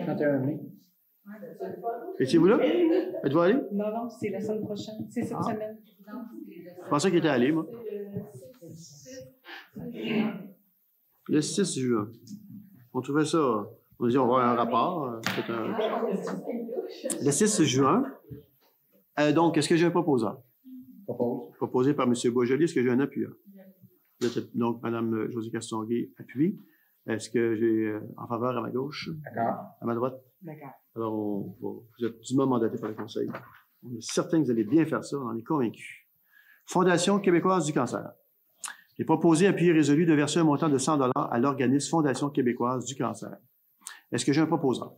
31 mai. Étiez-vous là? Êtes-vous allé? Non, c'est la semaine prochaine. C'est cette semaine. Je pensais qu'il était allé, moi. Le 6 juin. On trouvait ça... On dit, on va avoir un rapport. Le 6 juin. Donc, est-ce que j'ai un proposeur? Propose. Proposé par M. Beaujoli. Est-ce que j'ai un appuyeur? Donc, Mme Josée Castonguay appuie. Est-ce que j'ai en faveur à ma gauche? D'accord. À ma droite? D'accord. Alors, vous êtes dûment mandaté par le Conseil. On est certain que vous allez bien faire ça. On en est convaincus. Fondation québécoise du cancer. J'ai proposé, appuyé, résolu de verser un montant de 100 $ à l'organisme Fondation québécoise du cancer. Est-ce que j'ai un proposeur?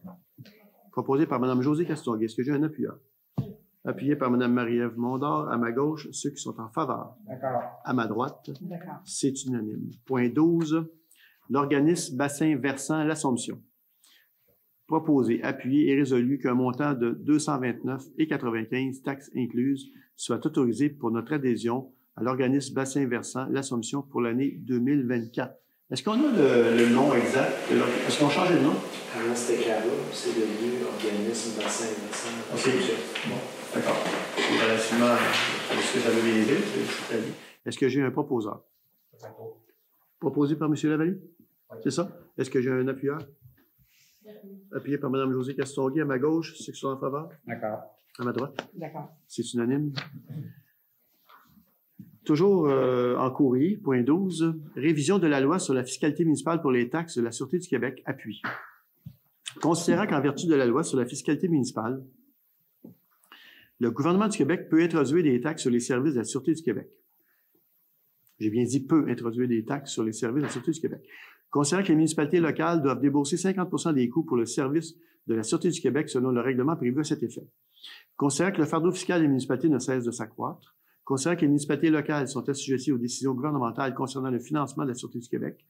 Proposé par Mme Josée Castonguay. Est-ce que j'ai un appuyeur? Appuyé par Mme Marie-Ève Mondard. À ma gauche, ceux qui sont en faveur. D'accord. À ma droite, D'accord. c'est unanime. Point 12. L'organisme bassin versant l'Assomption. Proposé, appuyé et résolu qu'un montant de 229,95 taxes incluses soit autorisé pour notre adhésion à l'organisme bassin versant l'Assomption pour l'année 2024. Est-ce qu'on a le nom exact? Est-ce qu'on a changé de nom? Avant, c'était CARA, c'est devenu organisme bassin versant. OK. Bon, d'accord. C'est relativement ce que j'avais bien vu, c'est très bien. Est-ce que j'ai un proposeur? Proposé par M. Lavallée? C'est ça? Est-ce que j'ai un appuyeur? Appuyé par Mme Josée Castonguay à ma gauche, ceux qui sont en faveur. D'accord. À ma droite. D'accord. C'est unanime. Toujours en courrier, point 12, révision de la loi sur la fiscalité municipale pour les taxes de la Sûreté du Québec, appui. Considérant qu'en vertu de la loi sur la fiscalité municipale, le gouvernement du Québec peut introduire des taxes sur les services de la Sûreté du Québec. J'ai bien dit peut introduire des taxes sur les services de la Sûreté du Québec. Considérant que les municipalités locales doivent débourser 50 des coûts pour le service de la Sûreté du Québec selon le règlement prévu à cet effet. Considérant que le fardeau fiscal des municipalités ne cesse de s'accroître. Considérant que les municipalités locales sont assujetties aux décisions gouvernementales concernant le financement de la Sûreté du Québec.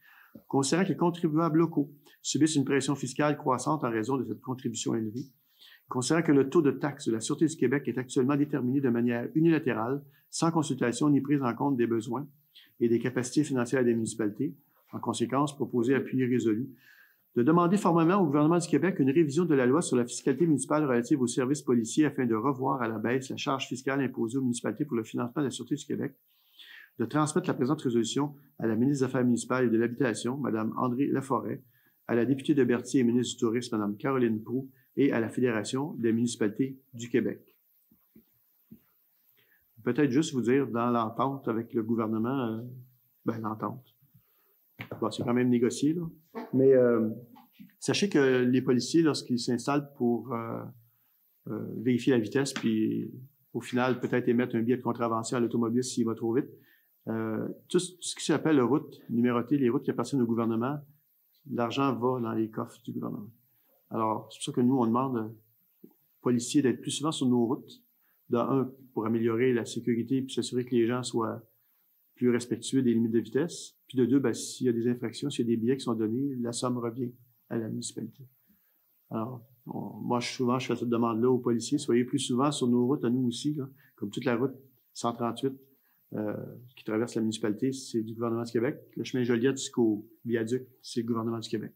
Considérant que les contribuables locaux subissent une pression fiscale croissante en raison de cette contribution élevée. Considérant que le taux de taxe de la Sûreté du Québec est actuellement déterminé de manière unilatérale, sans consultation ni prise en compte des besoins et des capacités financières des municipalités. En conséquence, proposer appui résolu de demander formellement au gouvernement du Québec une révision de la loi sur la fiscalité municipale relative aux services policiers afin de revoir à la baisse la charge fiscale imposée aux municipalités pour le financement de la Sûreté du Québec, de transmettre la présente résolution à la ministre des Affaires municipales et de l'Habitation, Mme André Laforêt, à la députée de Berthier et ministre du Tourisme, Mme Caroline Proulx, et à la Fédération des municipalités du Québec. Peut-être juste vous dire, dans l'entente avec le gouvernement, l'entente. Bon, c'est quand même négocié, là. Mais sachez que les policiers, lorsqu'ils s'installent pour vérifier la vitesse, puis au final, peut-être émettre un billet de contravention à l'automobiliste s'il va trop vite, tout ce qui s'appelle route numérotée, les routes qui appartiennent au gouvernement, l'argent va dans les coffres du gouvernement. Alors, c'est pour ça que nous, on demande aux policiers d'être plus souvent sur nos routes, pour améliorer la sécurité et s'assurer que les gens soient plus respectueux des limites de vitesse. Puis de deux, s'il y a des infractions, s'il y a des billets qui sont donnés, la somme revient à la municipalité. Alors, moi, je fais cette demande-là aux policiers. Soyez plus souvent sur nos routes, à nous aussi, là, comme toute la route 138 qui traverse la municipalité, c'est du gouvernement du Québec. Le chemin Joliette jusqu'au viaduc, c'est le gouvernement du Québec.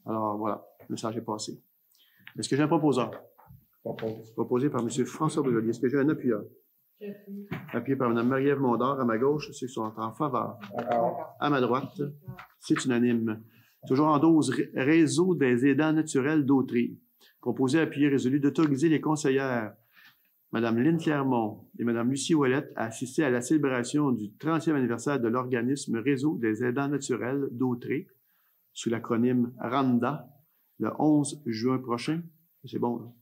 Alors, voilà, le message est passé. Est-ce que j'ai un proposeur? Proposé par M. François Boisjoli. Est-ce que j'ai un appuyeur? Appuyé par Mme Marie-Ève Mondor, à ma gauche, ceux qui sont en faveur. À ma droite, c'est unanime. Toujours en 12, réseau des aidants naturels d'Autrey. Proposé, appuyé, résolu d'autoriser les conseillères Mme Lynne Clermont et Mme Lucie Ouellette à assister à la célébration du 30e anniversaire de l'organisme Réseau des aidants naturels d'Autrey, sous l'acronyme RANDA, le 11 juin prochain. C'est bon,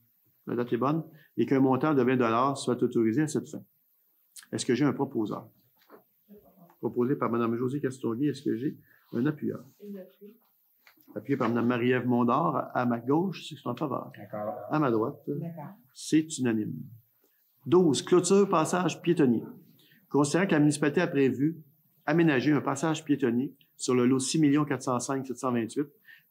la date est bonne, et qu'un montant de 20 soit autorisé à cette fin. Est-ce que j'ai un proposeur? Proposé par Mme Josée Castonguay. Est-ce que j'ai un appuyeur? Appuyé par Mme Marie-Ève Mondor, à ma gauche, c'est en faveur. À ma droite, c'est unanime. 12. Clôture passage piétonnier. Considérant que la municipalité a prévu aménager un passage piétonnier sur le lot 6 405 728,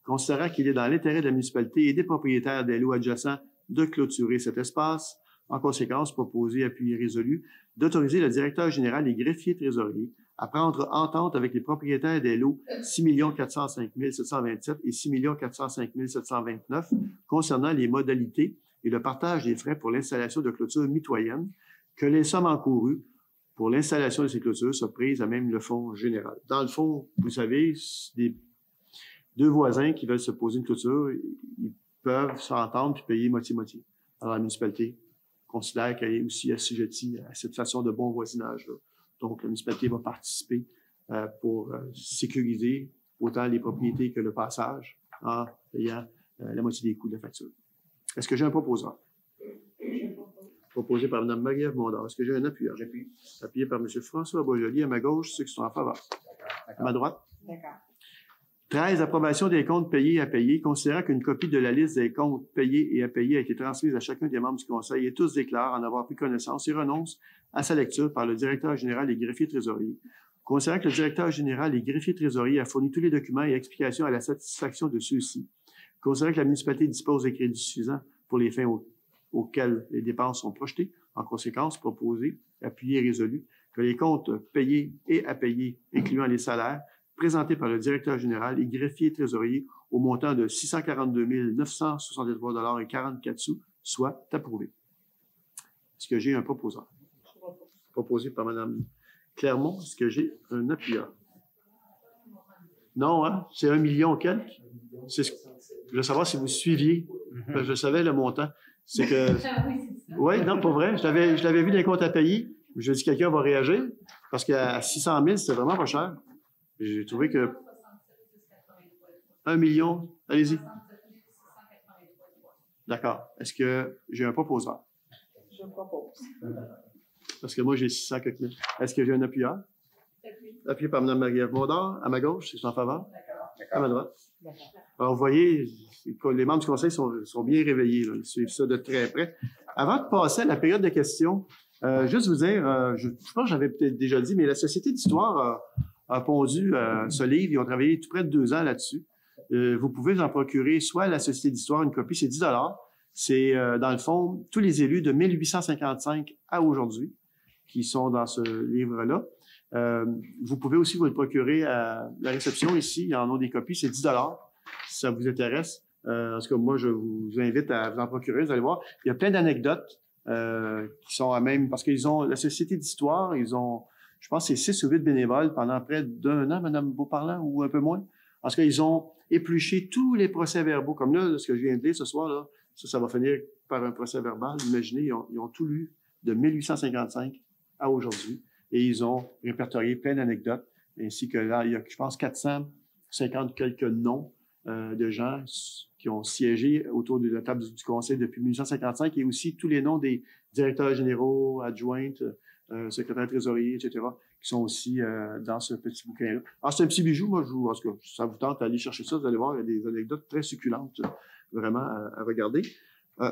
considérant qu'il est dans l'intérêt de la municipalité et des propriétaires des lots adjacents de clôturer cet espace, en conséquence, proposé, appuyé, résolu, d'autoriser le directeur général et greffier trésorier à prendre entente avec les propriétaires des lots 6 405 727 et 6 405 729 concernant les modalités et le partage des frais pour l'installation de clôtures mitoyennes, que les sommes encourues pour l'installation de ces clôtures soient prises à même le fonds général. Dans le fond, vous savez, deux voisins qui veulent se poser une clôture, ils peuvent s'entendre puis payer moitié-moitié. Alors, la municipalité considère qu'elle est aussi assujettie à cette façon de bon voisinage-là. Donc, la municipalité va participer pour sécuriser autant les propriétés que le passage en payant la moitié des coûts de la facture. Est-ce que j'ai un proposeur? Proposé par Mme Marie-Ève Mondor. Est-ce que j'ai un appuyeur? J'appuie. Appuyé par M. François Boisjoli. À ma gauche, ceux qui sont en faveur. À ma droite. D'accord. 13. Approbation des comptes payés et à payer. Considérant qu'une copie de la liste des comptes payés et à payer a été transmise à chacun des membres du Conseil et tous déclarent en avoir pris connaissance et renoncent à sa lecture par le directeur général et greffier trésorier. Considérant que le directeur général et greffier trésorier a fourni tous les documents et explications à la satisfaction de ceux-ci. Considérant que la municipalité dispose des crédits suffisants pour les fins auxquelles les dépenses sont projetées, en conséquence, proposé, appuyé et résolu que les comptes payés et à payer, incluant les salaires, présentés par le directeur général et greffier trésorier au montant de 642 963 et 44 sous soient approuvés. Est-ce que j'ai un proposeur? Proposé par Mme Clermont. Est-ce que j'ai un appuyeur? Non, hein? C'est 1 million quelques? Je veux savoir si vous suiviez, parce que je savais le montant. C'est que... Oui, non, pas vrai. Je l'avais vu dans les comptes à payer. Je dis quelqu'un va réagir, parce qu'à 600 000, c'était vraiment pas cher. J'ai trouvé que 1 million, allez-y. D'accord. Est-ce que j'ai un proposeur? Je propose. Parce que moi, j'ai 600 quelques mille. Est-ce que j'ai un appuyeur? Appuyé par Mme Marie-Ève Mondor, à ma gauche, c'est en faveur. À ma droite. Alors, vous voyez, les membres du conseil sont bien réveillés, là. Ils suivent ça de très près. Avant de passer à la période de questions, juste vous dire, je pense que j'avais peut-être déjà dit, mais la Société d'histoire a pondu ce livre. Ils ont travaillé tout près de 2 ans là-dessus. Vous pouvez en procurer soit à la Société d'histoire une copie, c'est 10 $. C'est, dans le fond, tous les élus de 1855 à aujourd'hui qui sont dans ce livre-là. Vous pouvez aussi vous le procurer à la réception ici. Il y en a des copies, c'est 10 $. Si ça vous intéresse. En tout cas, moi, je vous invite à vous en procurer. Vous allez voir, il y a plein d'anecdotes qui sont à même, parce qu'ils ont, la Société d'histoire, ils ont, je pense, c'est 6 ou 8 bénévoles pendant près d'1 an, Mme Beauparlant, ou un peu moins. En tout cas, ils ont épluché tous les procès-verbaux. Comme là, ce que je viens de lire ce soir, là, ça va finir par un procès-verbal. Imaginez, ils ont tout lu de 1855 à aujourd'hui. Et ils ont répertorié plein d'anecdotes, ainsi que là, il y a, je pense, 450 quelques noms de gens qui ont siégé autour de la table du conseil depuis 1855, et aussi tous les noms des directeurs généraux, adjointes, secrétaires trésoriers, etc., qui sont aussi dans ce petit bouquin-là. Alors, c'est un petit bijou. Moi, en tout cas, ça vous tente d'aller chercher ça, vous allez voir, il y a des anecdotes très succulentes, vraiment, à regarder.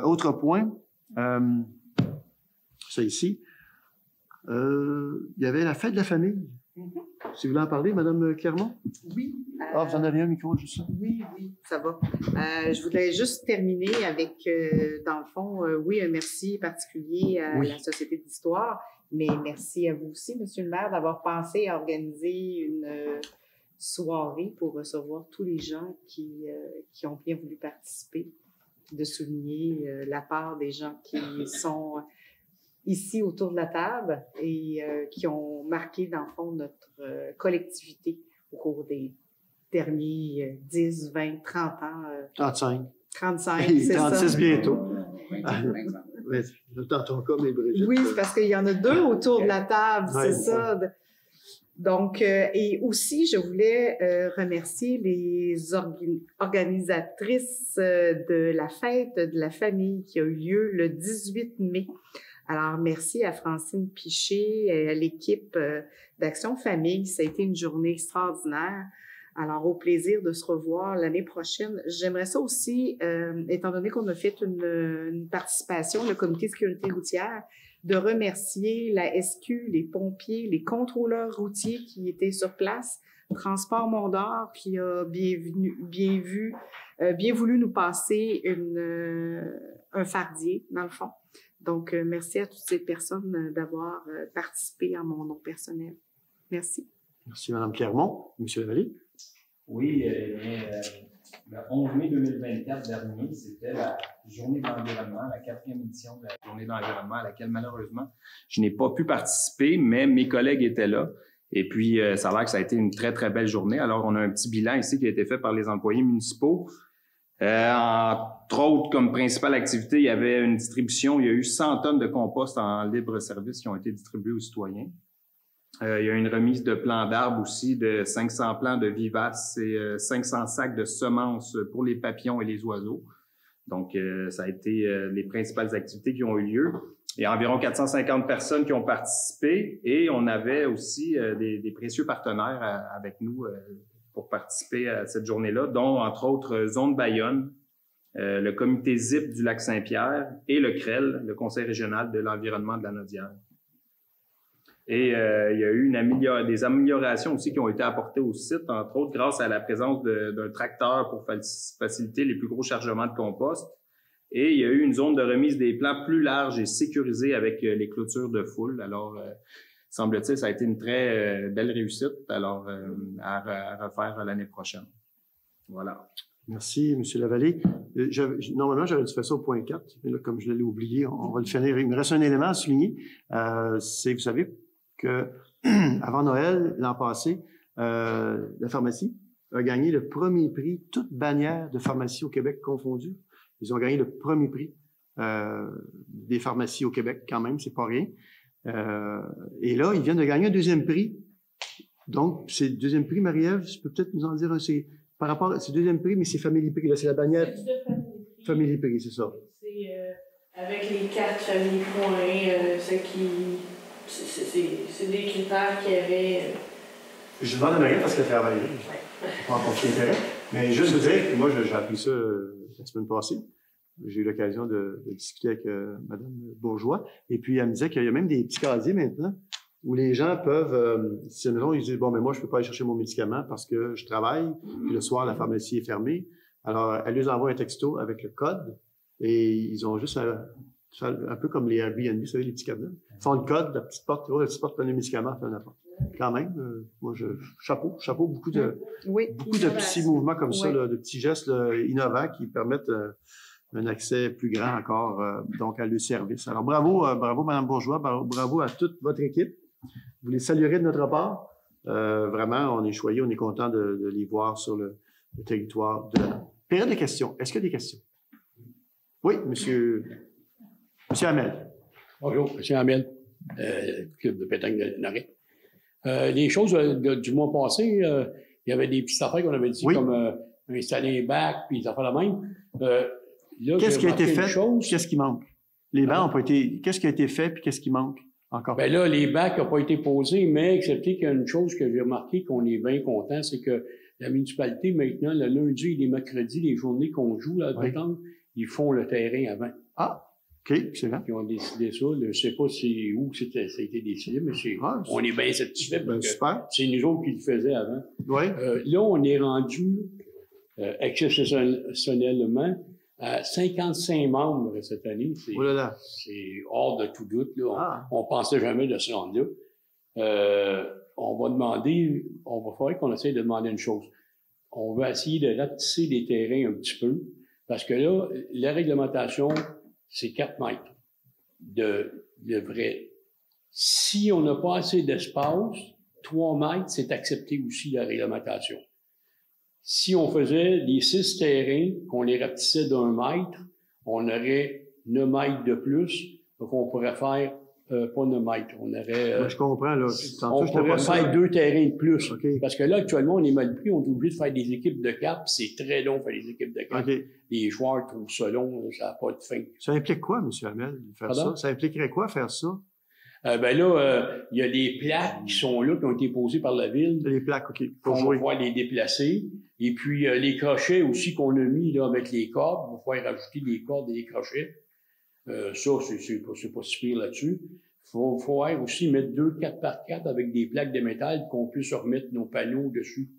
Autre point, ça ici, il y avait la fête de la famille. Si vous voulez en parler, Mme Clermont? Oui. Vous en avez un micro, juste ça? Oui, ça va. Je voudrais juste terminer avec, dans le fond, oui, un merci particulier à la Société d'histoire, mais merci à vous aussi, M. le maire, d'avoir pensé à organiser une soirée pour recevoir tous les gens qui ont bien voulu participer, de souligner la part des gens qui sont ici autour de la table et qui ont marqué, dans le fond, notre collectivité au cours des derniers 10, 20, 30 ans. 35. 35, Et c'est 36 ça. bientôt. Oui, Dans ton cas, mais Brigitte. Oui, c'est parce qu'il y en a 2 autour de la table, Ouais, c'est ça. Donc, et aussi, je voulais remercier les organisatrices de la fête de la famille qui a eu lieu le 18 mai. Alors, merci à Francine Piché et à l'équipe d'Action Famille. Ça a été une journée extraordinaire. Alors, au plaisir de se revoir l'année prochaine. J'aimerais ça aussi, étant donné qu'on a fait une participation, le comité de sécurité routière, de remercier la SQ, les pompiers, les contrôleurs routiers qui étaient sur place, Transport Mont-d'Or qui a bien voulu nous passer un fardier, dans le fond. Donc, merci à toutes ces personnes d'avoir participé en mon nom personnel. Merci. Merci, Mme Clermont. M. Lavallée? Oui, le 11 mai 2024 dernier, c'était la Journée de l'environnement, la 4e édition de la Journée de l'environnement, à laquelle, malheureusement, je n'ai pas pu participer, mais mes collègues étaient là. Et puis, ça a l'air que ça a été une très, très belle journée. Alors, on a un petit bilan ici qui a été fait par les employés municipaux. Entre autres, comme principale activité, il y avait une distribution. Il y a eu 100 tonnes de compost en libre service qui ont été distribuées aux citoyens. Il y a une remise de plants d'arbres aussi, de 500 plants de vivaces et 500 sacs de semences pour les papillons et les oiseaux. Donc, ça a été les principales activités qui ont eu lieu. Il y a environ 450 personnes qui ont participé et on avait aussi des précieux partenaires avec nous pour participer à cette journée-là, dont, entre autres, Zone Bayonne, le comité ZIP du Lac-Saint-Pierre et le CREL, le Conseil régional de l'environnement de la Naudière. Et il y a eu des améliorations aussi qui ont été apportées au site, entre autres grâce à la présence d'un tracteur pour faciliter les plus gros chargements de compost. Et il y a eu une zone de remise des plants plus large et sécurisée avec les clôtures de foule. Alors, semble-t-il, ça a été une très belle réussite. Alors, à refaire l'année prochaine. Voilà. Merci, M. Lavallée. Normalement, j'aurais dû faire ça au point 4, mais là, comme je l'ai oublié, on va le finir. Il me reste un élément à souligner. C'est, vous savez, que avant Noël, l'an passé, la pharmacie a gagné le premier prix, toute bannière de pharmacie au Québec confondue. Ils ont gagné le premier prix des pharmacies au Québec, quand même, c'est pas rien. Et là, ils viennent de gagner un deuxième prix. Donc, c'est le deuxième prix, Marie-Ève, tu peux peut-être nous en dire un, c'est par rapport à ce deuxième prix, mais c'est Family Prix, là, c'est la bannière Family Prix, c'est ça. C'est avec les cartes Family Point, c'est des critères qu'il y avait. Je demande à Marie parce qu'elle travaille là. Pas en conflit d'intérêt. Mais juste vous dire que moi, j'ai appris ça la semaine passée. J'ai eu l'occasion de discuter avec Mme Bourgeois. Et puis, elle me disait qu'il y a même des petits casiers maintenant où les gens peuvent, si admettons, ils disent, bon, mais moi, je peux pas aller chercher mon médicament parce que je travaille, puis le soir, la pharmacie est fermée. Alors, elle leur envoie un texto avec le code et ils ont juste un peu comme les Airbnb, vous savez, les petits cadenas. Ils font le code, la petite porte plein de médicaments, plein d'apports. Quand même, moi, chapeau, beaucoup de petits mouvements comme ça, là, de petits gestes là, innovants qui permettent un accès plus grand encore donc à le service. Alors, bravo, Mme Bourgeois, bravo à toute votre équipe. Vous les saluerez de notre part. Vraiment, on est choyés, on est content de les voir sur le territoire de la période de questions. Est-ce qu'il y a des questions? Oui, Monsieur Hamel. Bonjour, M. Hamel, club de pétanque de Noré. Les choses du mois passé, il y avait des petites affaires qu'on avait dit, comme installer un bac, puis des affaires la même. Là, qu'est-ce qui a été fait? Qu'est-ce qui manque? Les bancs n'ont pas été... Qu'est-ce qui a été fait, puis qu'est-ce qui manque encore? Ben là, les bacs n'ont pas été posés, mais excepté qu'il y a une chose que j'ai remarqué qu'on est bien content, c'est que la municipalité, maintenant, le lundi et les mercredis, les journées qu'on joue, là, ils font le terrain avant. Ah! OK, excellent. Ils ont décidé ça. Je ne sais pas où ça a été décidé, mais on est bien satisfait parce que c'est nous autres qui le faisaient avant. Ouais. Là, on est rendu exceptionnellement à 55 membres cette année. C'est hors de tout doute. Là. On pensait jamais de se rendre là. On va falloir qu'on essaye de demander une chose. On va essayer de rapetisser les terrains un petit peu parce que là, la réglementation, c'est 4 mètres de vrai. Si on n'a pas assez d'espace, 3 mètres, c'est accepté aussi la réglementation. Si on faisait les 6 terrains, qu'on les rapetissait d'1 mètre, on aurait 9 mètres de plus, donc on pourrait faire pas 9 mètres. On aurait... je comprends, là. On pourrait faire 2 terrains de plus. Okay. Parce que là, actuellement, on est mal pris. On est obligé de faire des équipes de cap. C'est très long de faire des équipes de cap. Okay. Les joueurs trouvent ça long. Ça n'a pas de fin. Ça implique quoi, M. Hamel, de faire ça? Ça impliquerait quoi, faire ça? Ben là, il y a les plaques qui sont là, qui ont été posées par la ville. Les plaques, OK. On va pouvoir les déplacer. Et puis, les crochets aussi qu'on a mis là avec les cordes. On va pouvoir rajouter des cordes et des crochets. Ça, c'est pas si pire là-dessus. Faut aussi mettre 2 4x4 avec des plaques de métal qu'on puisse remettre nos panneaux dessus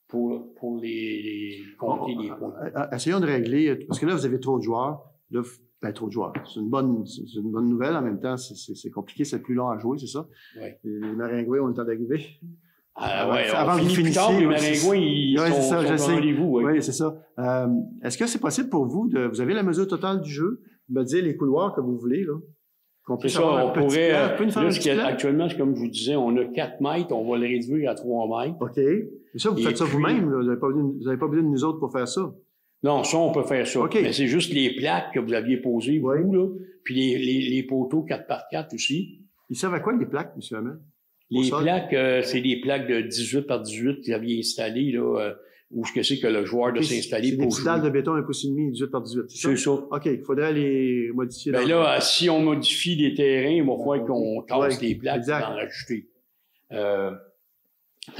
pour les compter les points. Essayons de régler, parce que là, vous avez trop de joueurs. Là, trop de joueurs. C'est une bonne nouvelle. En même temps, c'est compliqué, c'est plus long à jouer, c'est ça? Oui. Les Maringouins ont le temps d'arriver. Avant que vous finissiez, les Maringouins, ils sont au rendez-vous. Oui, c'est ça. Est-ce que c'est possible pour vous vous avez la mesure totale du jeu, me dire les couloirs que vous voulez, là? C'est ça, on pourrait, actuellement, comme je vous disais, on a 4 mètres, on va le réduire à 3 mètres. OK. Et ça, vous faites ça vous-même, là? Vous n'avez pas besoin de nous autres pour faire ça? Non, ça, on peut faire ça. Okay. Mais c'est juste les plaques que vous aviez posées, vous, là, puis les poteaux 4x4 aussi. Ils servent à quoi, les plaques, M. Hamel? Les plaques, c'est des plaques de 18 par 18 que vous aviez installées, là, où ce que c'est que le joueur doit s'installer pour jouer. C'est des dalles de béton 1,5 pouce, 18 par 18, c'est ça? OK, il faudrait les modifier. Ben là, si on modifie les terrains, il va falloir qu'on tasse les plaques et en rajouter. Ça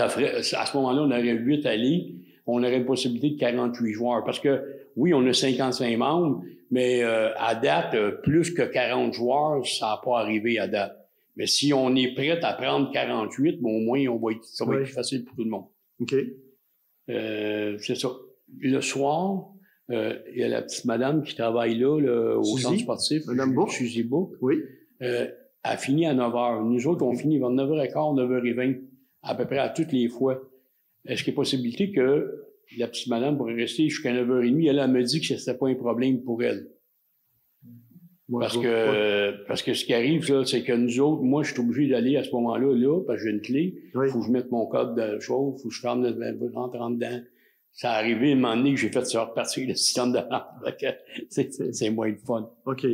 ferait, à ce moment-là, on aurait 8 allées, on aurait une possibilité de 48 joueurs. Parce que, oui, on a 55 membres, mais à date, plus que 40 joueurs, ça n'a pas arrivé à date. Mais si on est prêt à prendre 48, ben, au moins, ça va être plus facile pour tout le monde. OK. C'est ça. Le soir, il y a la petite madame qui travaille là au centre sportif. Madame Bourg. Suzy Bourg. Oui. Elle finit à 9h. Nous autres, on finit vers 9h15, 9h20, à peu près à toutes les fois. Est-ce qu'il y a possibilité que la petite madame pourrait rester jusqu'à 9h30? Elle me dit que c'était pas un problème pour elle. Parce que ce qui arrive, là, c'est que nous autres, moi, je suis obligé d'aller à ce moment-là, parce que j'ai une clé. Il faut que je mette mon code de chauffe, faut que je rentre en dedans. ça a arrivé un moment donné que j'ai fait ça repartir le système de lampe. C'est moins de fun. OK.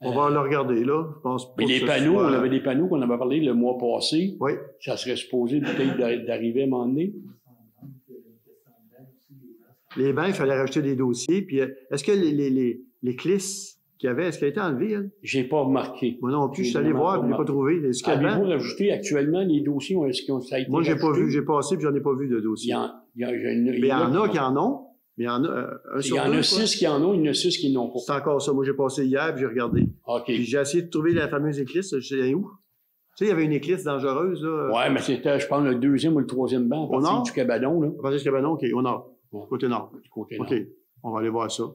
On va le regarder, là. Je pense pas. Mais les panneaux, on avait des panneaux qu'on avait parlé le mois passé. Oui. Ça serait supposé peut-être d'arriver à un moment donné. Les bancs, il fallait rajouter des dossiers. Puis, est-ce que les clisses qu'il y avait, est-ce qu'elle a été enlevée, elle? J'ai pas remarqué. Moi non plus, je suis allé voir, je l'ai pas trouvé. Avez-vous rajouté actuellement les dossiers? Ça a été moi, j'ai pas rajouté? vu, j'ai passé, puis j'en ai pas vu de dossiers. Mais il y en a qui en ont. Mais il y en a il y en a 6 qui en ont, il y en a 6 qui n'ont pas. C'est encore ça. Moi, j'ai passé hier, puis j'ai regardé. OK. Puis j'ai essayé de trouver la fameuse éclisse. Je sais où? Tu sais, il y avait une éclisse dangereuse, là. Ouais, mais c'était, je pense, le 2e ou le 3e banc, à partir du cabanon, là. À partir du cabanon, OK, au nord. Ouais. Côté nord. Côté nord. OK. On va aller voir ça.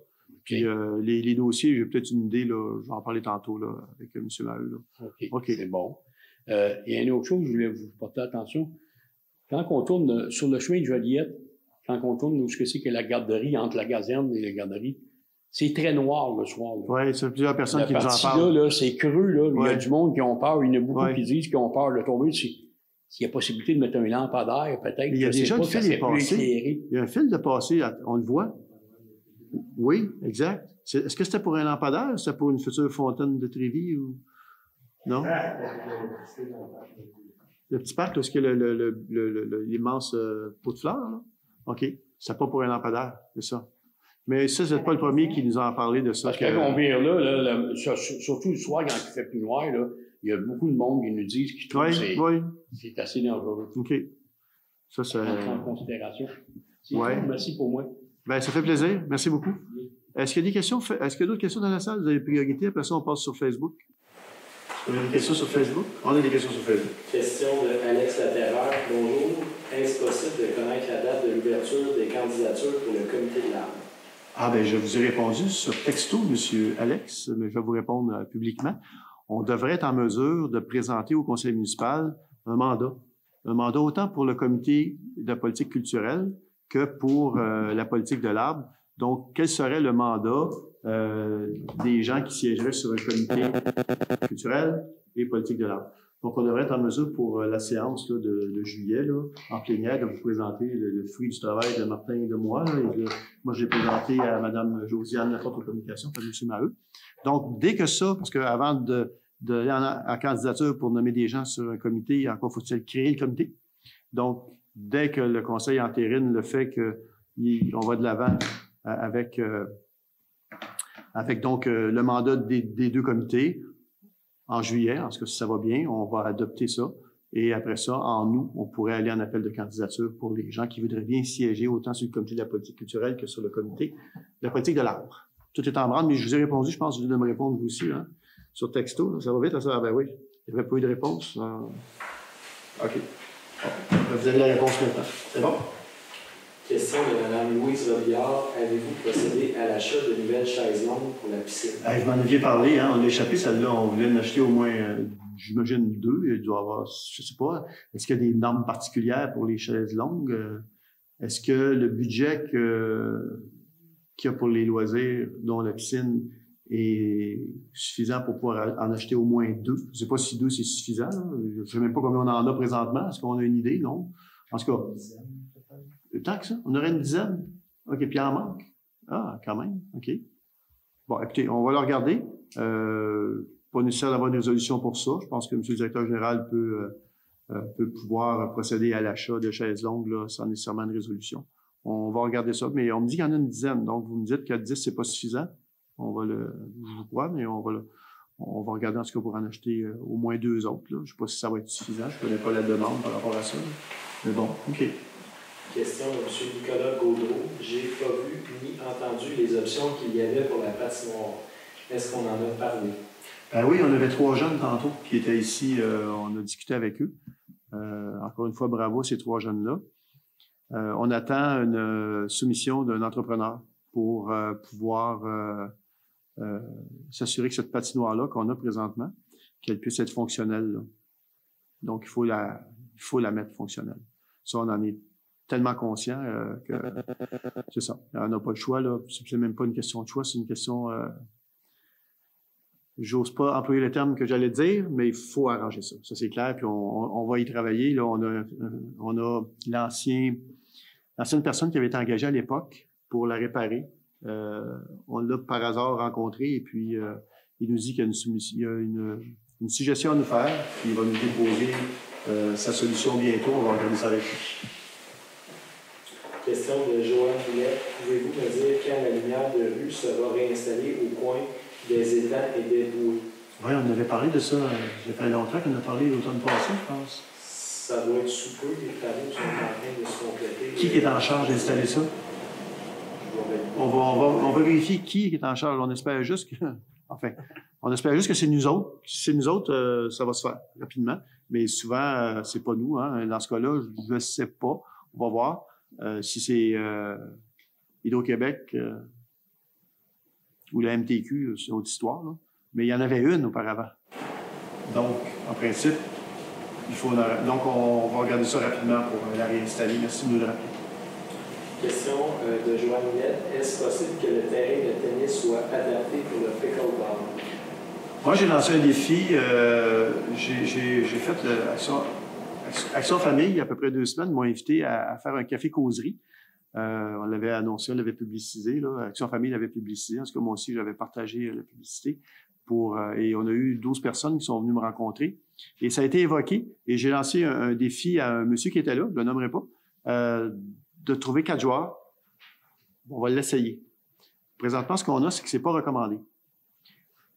Puis les dossiers, j'ai peut-être une idée, là. Je vais en parler tantôt, là, avec M. Maheu, là. OK. C'est bon. Il y a une autre chose que je voulais vous porter attention. Quand on tourne sur le chemin de Joliette, quand on tourne où c'est que la garderie, entre la caserne et la garderie, c'est très noir le soir. Oui, c'est plusieurs personnes qui nous en parlent. Là, c'est creux, là. Il y a du monde qui ont peur. Il y en a beaucoup qui disent qu'ils ont peur de tomber. S'il y a possibilité de mettre un lampadaire, peut-être. Il y a déjà le fil est passé. Il y a un fil de passé, on le voit. Oui, exact. Est-ce que c'était pour un lampadaire ou c'était pour une future fontaine de Trévis ou. Non? Le petit parc, là, est-ce que l'immense pot de fleurs, là? OK. C'est pas pour un lampadaire, c'est ça. Mais ça, vous n'êtes pas le premier qui nous a parlé de ça. Parce que quand on vire là, surtout le soir, quand il fait plus noir, là, il y a beaucoup de monde qui nous disent qu'ils trouvent que c'est assez dangereux. OK. Ça, c'est. En considération. Ouais. Merci pour moi. Ben, ça fait plaisir. Merci beaucoup. Est-ce qu'il y a des questions? Est-ce qu'il y a d'autres questions dans la salle? Vous avez priorité. Après ça, on passe sur Facebook. On a des questions sur Facebook? On a des questions sur Facebook. Question de Alex Laterreur. Bonjour. Est-ce possible de connaître la date de l'ouverture des candidatures pour le comité de l'arbre? Ah, ben, je vous ai répondu sur texto, M. Alex, mais je vais vous répondre publiquement. On devrait être en mesure de présenter au conseil municipal un mandat. Un mandat autant pour le comité de politique culturelle que pour la politique de l'arbre. Donc, quel serait le mandat des gens qui siégeraient sur un comité culturel et politique de l'arbre? Donc, on devrait être en mesure pour la séance là, de juillet, là, en plénière, de vous présenter le fruit du travail de Martin et de moi. Là, moi, j'ai présenté à Mme Josiane Laporte aux communications, par M. Maheu. Donc, dès que ça, parce qu'avant d'aller en candidature pour nommer des gens sur un comité, encore faut-il créer le comité. Donc, dès que le conseil entérine le fait qu'on va de l'avant avec donc le mandat des deux comités, en juillet, en ce cas, si ça va bien, on va adopter ça. Et après ça, en août, on pourrait aller en appel de candidature pour les gens qui voudraient bien siéger autant sur le comité de la politique culturelle que sur le comité de la politique de l'arbre. Tout est en branle, mais je vous ai répondu, je pense que vous devez me répondre vous aussi, hein, sur texto. Là, ça va vite, là, ça? Ah ben oui, il n'y avait pas eu de réponse. OK. Bon. Vous avez la réponse maintenant. C'est bon? Question de Mme Louise Robillard. Avez-vous procédé à l'achat de nouvelles chaises longues pour la piscine? Je m'en aviez parlé, hein, on l'a échappé celle-là. On voulait en acheter au moins, j'imagine, 2. Il doit y avoir, je sais pas, est-ce qu'il y a des normes particulières pour les chaises longues? Est-ce que le budget qu'il y a pour les loisirs, dont la piscine, est suffisant pour pouvoir en acheter au moins 2? Je ne sais pas si 2 c'est suffisant. Là. Je ne sais même pas combien on en a présentement. Est-ce qu'on a une idée? Non. En tout cas, tant que ça, on aurait une dizaine. OK, puis il en manque. Ah, quand même. OK. Bon, écoutez, on va le regarder. Pas nécessaire d'avoir une résolution pour ça. Je pense que M. le directeur général peut pouvoir procéder à l'achat de chaises longues là, sans nécessairement une résolution. On va regarder ça, mais on me dit qu'il y en a une dizaine. Donc, vous me dites que 10, c'est pas suffisant. On va je vous crois, mais on va regarder en tout cas pour en acheter au moins 2 autres. Là. Je ne sais pas si ça va être suffisant. Je ne connais pas la demande par rapport à ça. Là. Mais bon, OK. Question de M. Nicolas Gaudreau. J'ai pas vu ni entendu les options qu'il y avait pour la patinoire. Est-ce qu'on en a parlé? Oui, on avait 3 jeunes tantôt qui étaient ici. On a discuté avec eux. Encore une fois, bravo à ces 3 jeunes-là. On attend une soumission d'un entrepreneur pour pouvoir s'assurer que cette patinoire-là qu'on a présentement, qu'elle puisse être fonctionnelle. Là. Donc, il faut la mettre fonctionnelle. Ça, on en est tellement conscient que c'est ça. On n'a pas le choix. Là. C'est même pas une question de choix, c'est une question... j'ose pas employer le terme que j'allais dire, mais il faut arranger ça. Ça, c'est clair. Puis on va y travailler. Là, on a l'ancien l'ancienne personne qui avait été engagée à l'époque pour la réparer. On l'a par hasard rencontré et puis il nous dit qu'il y a une suggestion à nous faire, puis il va nous déposer sa solution bientôt. On va regarder ça avec lui. Question de Joanne Millet. Pouvez-vous me dire quand la lumière de rue sera réinstallée au coin des étangs et des bouées? Oui, on avait parlé de ça. Ça fait longtemps qu'on a parlé l'automne passé, je pense. Ça doit être sous peu, les travaux sont en train de se compléter. Qui est en charge d'installer ça? On va vérifier qui est en charge. On espère juste que... Enfin, on espère juste que c'est nous autres. Si c'est nous autres, ça va se faire rapidement. Mais souvent, c'est pas nous. Hein. Dans ce cas-là, je ne sais pas. On va voir. Si c'est Hydro-Québec ou la MTQ, c'est une autre histoire. Là. Mais il y en avait une auparavant. Donc, en principe, il faut... Donc, on va regarder ça rapidement pour la réinstaller. Merci de nous le rappeler. Question de Joanne Millette. Est-ce possible que le terrain de tennis soit adapté pour le pickleball? Moi, j'ai lancé un défi. J'ai fait Action Famille, il y a à peu près 2 semaines, ils m'ont invité à faire un café-causerie. On l'avait annoncé, on l'avait publicisé. Là. Action Famille l'avait publicisé. En tout cas, moi aussi, j'avais partagé la publicité. Et on a eu 12 personnes qui sont venues me rencontrer. Et ça a été évoqué. Et j'ai lancé un défi à un monsieur qui était là, je ne le nommerai pas, de trouver 4 joueurs. On va l'essayer. Présentement, ce qu'on a, c'est que ce n'est pas recommandé.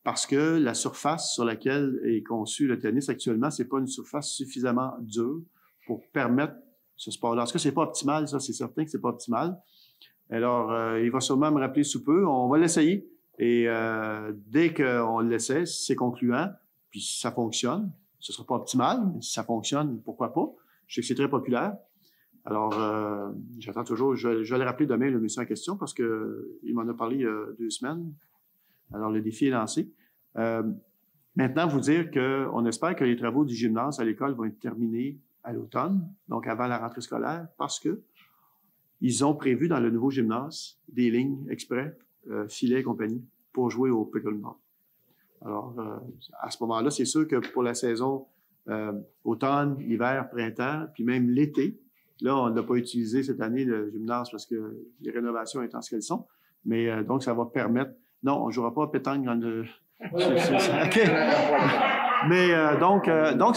Parce que la surface sur laquelle est conçu le tennis actuellement, c'est pas une surface suffisamment dure pour permettre ce sport-là. En tout cas, c'est pas optimal, ça, c'est certain que c'est pas optimal. Alors, il va sûrement me rappeler sous peu. On va l'essayer. Et dès qu'on l'essaie, si c'est concluant, puis si ça fonctionne, ce sera pas optimal, mais si ça fonctionne, pourquoi pas? Je sais que c'est très populaire. Alors, j'attends toujours. Je vais le rappeler demain, le monsieur en question, parce que il m'en a parlé il y a 2 semaines. Alors, le défi est lancé. Maintenant, vous dire qu'on espère que les travaux du gymnase à l'école vont être terminés à l'automne, donc avant la rentrée scolaire, parce que ils ont prévu dans le nouveau gymnase des lignes exprès, filets et compagnie, pour jouer au pickleball. Alors, à ce moment-là, c'est sûr que pour la saison automne, hiver, printemps, puis même l'été, là, on n'a pas utilisé cette année le gymnase parce que les rénovations étant ce qu'elles sont, mais donc ça va permettre... Non, on ne jouera pas à pétanque dans le... OK. Mais donc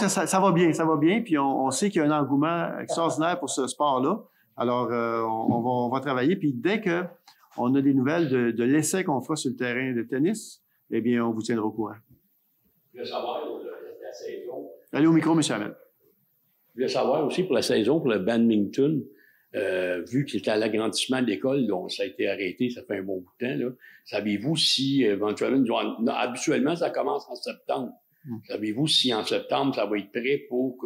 ça va bien, puis on sait qu'il y a un engouement extraordinaire pour ce sport-là. Alors, on va travailler, puis dès qu'on a des nouvelles de l'essai qu'on fera sur le terrain de tennis, eh bien, on vous tiendra au courant. Je voulais savoir, la saison... Allez au micro, M. Hamel. Je voulais savoir aussi pour la saison, pour le badminton, vu que c'était à l'agrandissement de l'école, donc ça a été arrêté, ça fait un bon bout de temps, là. Savez-vous si, éventuellement, habituellement, ça commence en septembre. Savez-vous si en septembre, ça va être prêt pour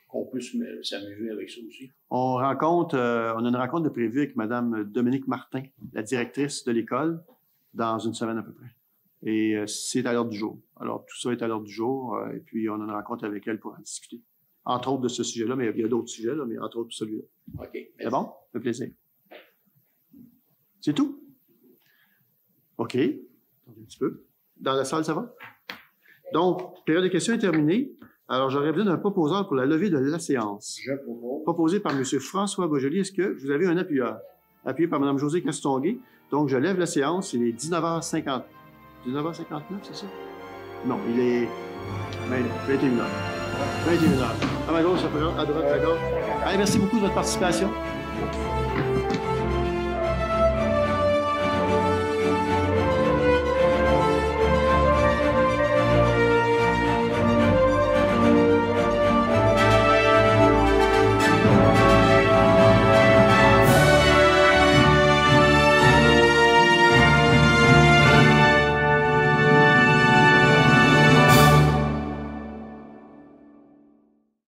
qu'on puisse s'amuser avec ça aussi? On a une rencontre de prévue avec Mme Dominique Martin, la directrice de l'école, dans une semaine à peu près. Et c'est à l'ordre du jour. Alors, tout ça est à l'ordre du jour, et puis on a une rencontre avec elle pour en discuter. Entre autres de ce sujet-là, mais il y a d'autres sujets, là, mais entre autres celui-là. OK. C'est bon? Ça fait plaisir. C'est tout? OK. Attendez un petit peu. Dans la salle, ça va? Donc, période de questions est terminée. Alors, j'aurais besoin d'un proposeur pour la levée de la séance. Je propose. Proposé par M. François Beaujoli. Est-ce que vous avez un appuyeur? Appuyé par Mme Josée Castonguay. Donc, je lève la séance. Il est 19h50. 19h59, c'est ça? Non, il est 21h. 21h. À ma gauche, à droite, à gauche. Allez, merci beaucoup de votre participation.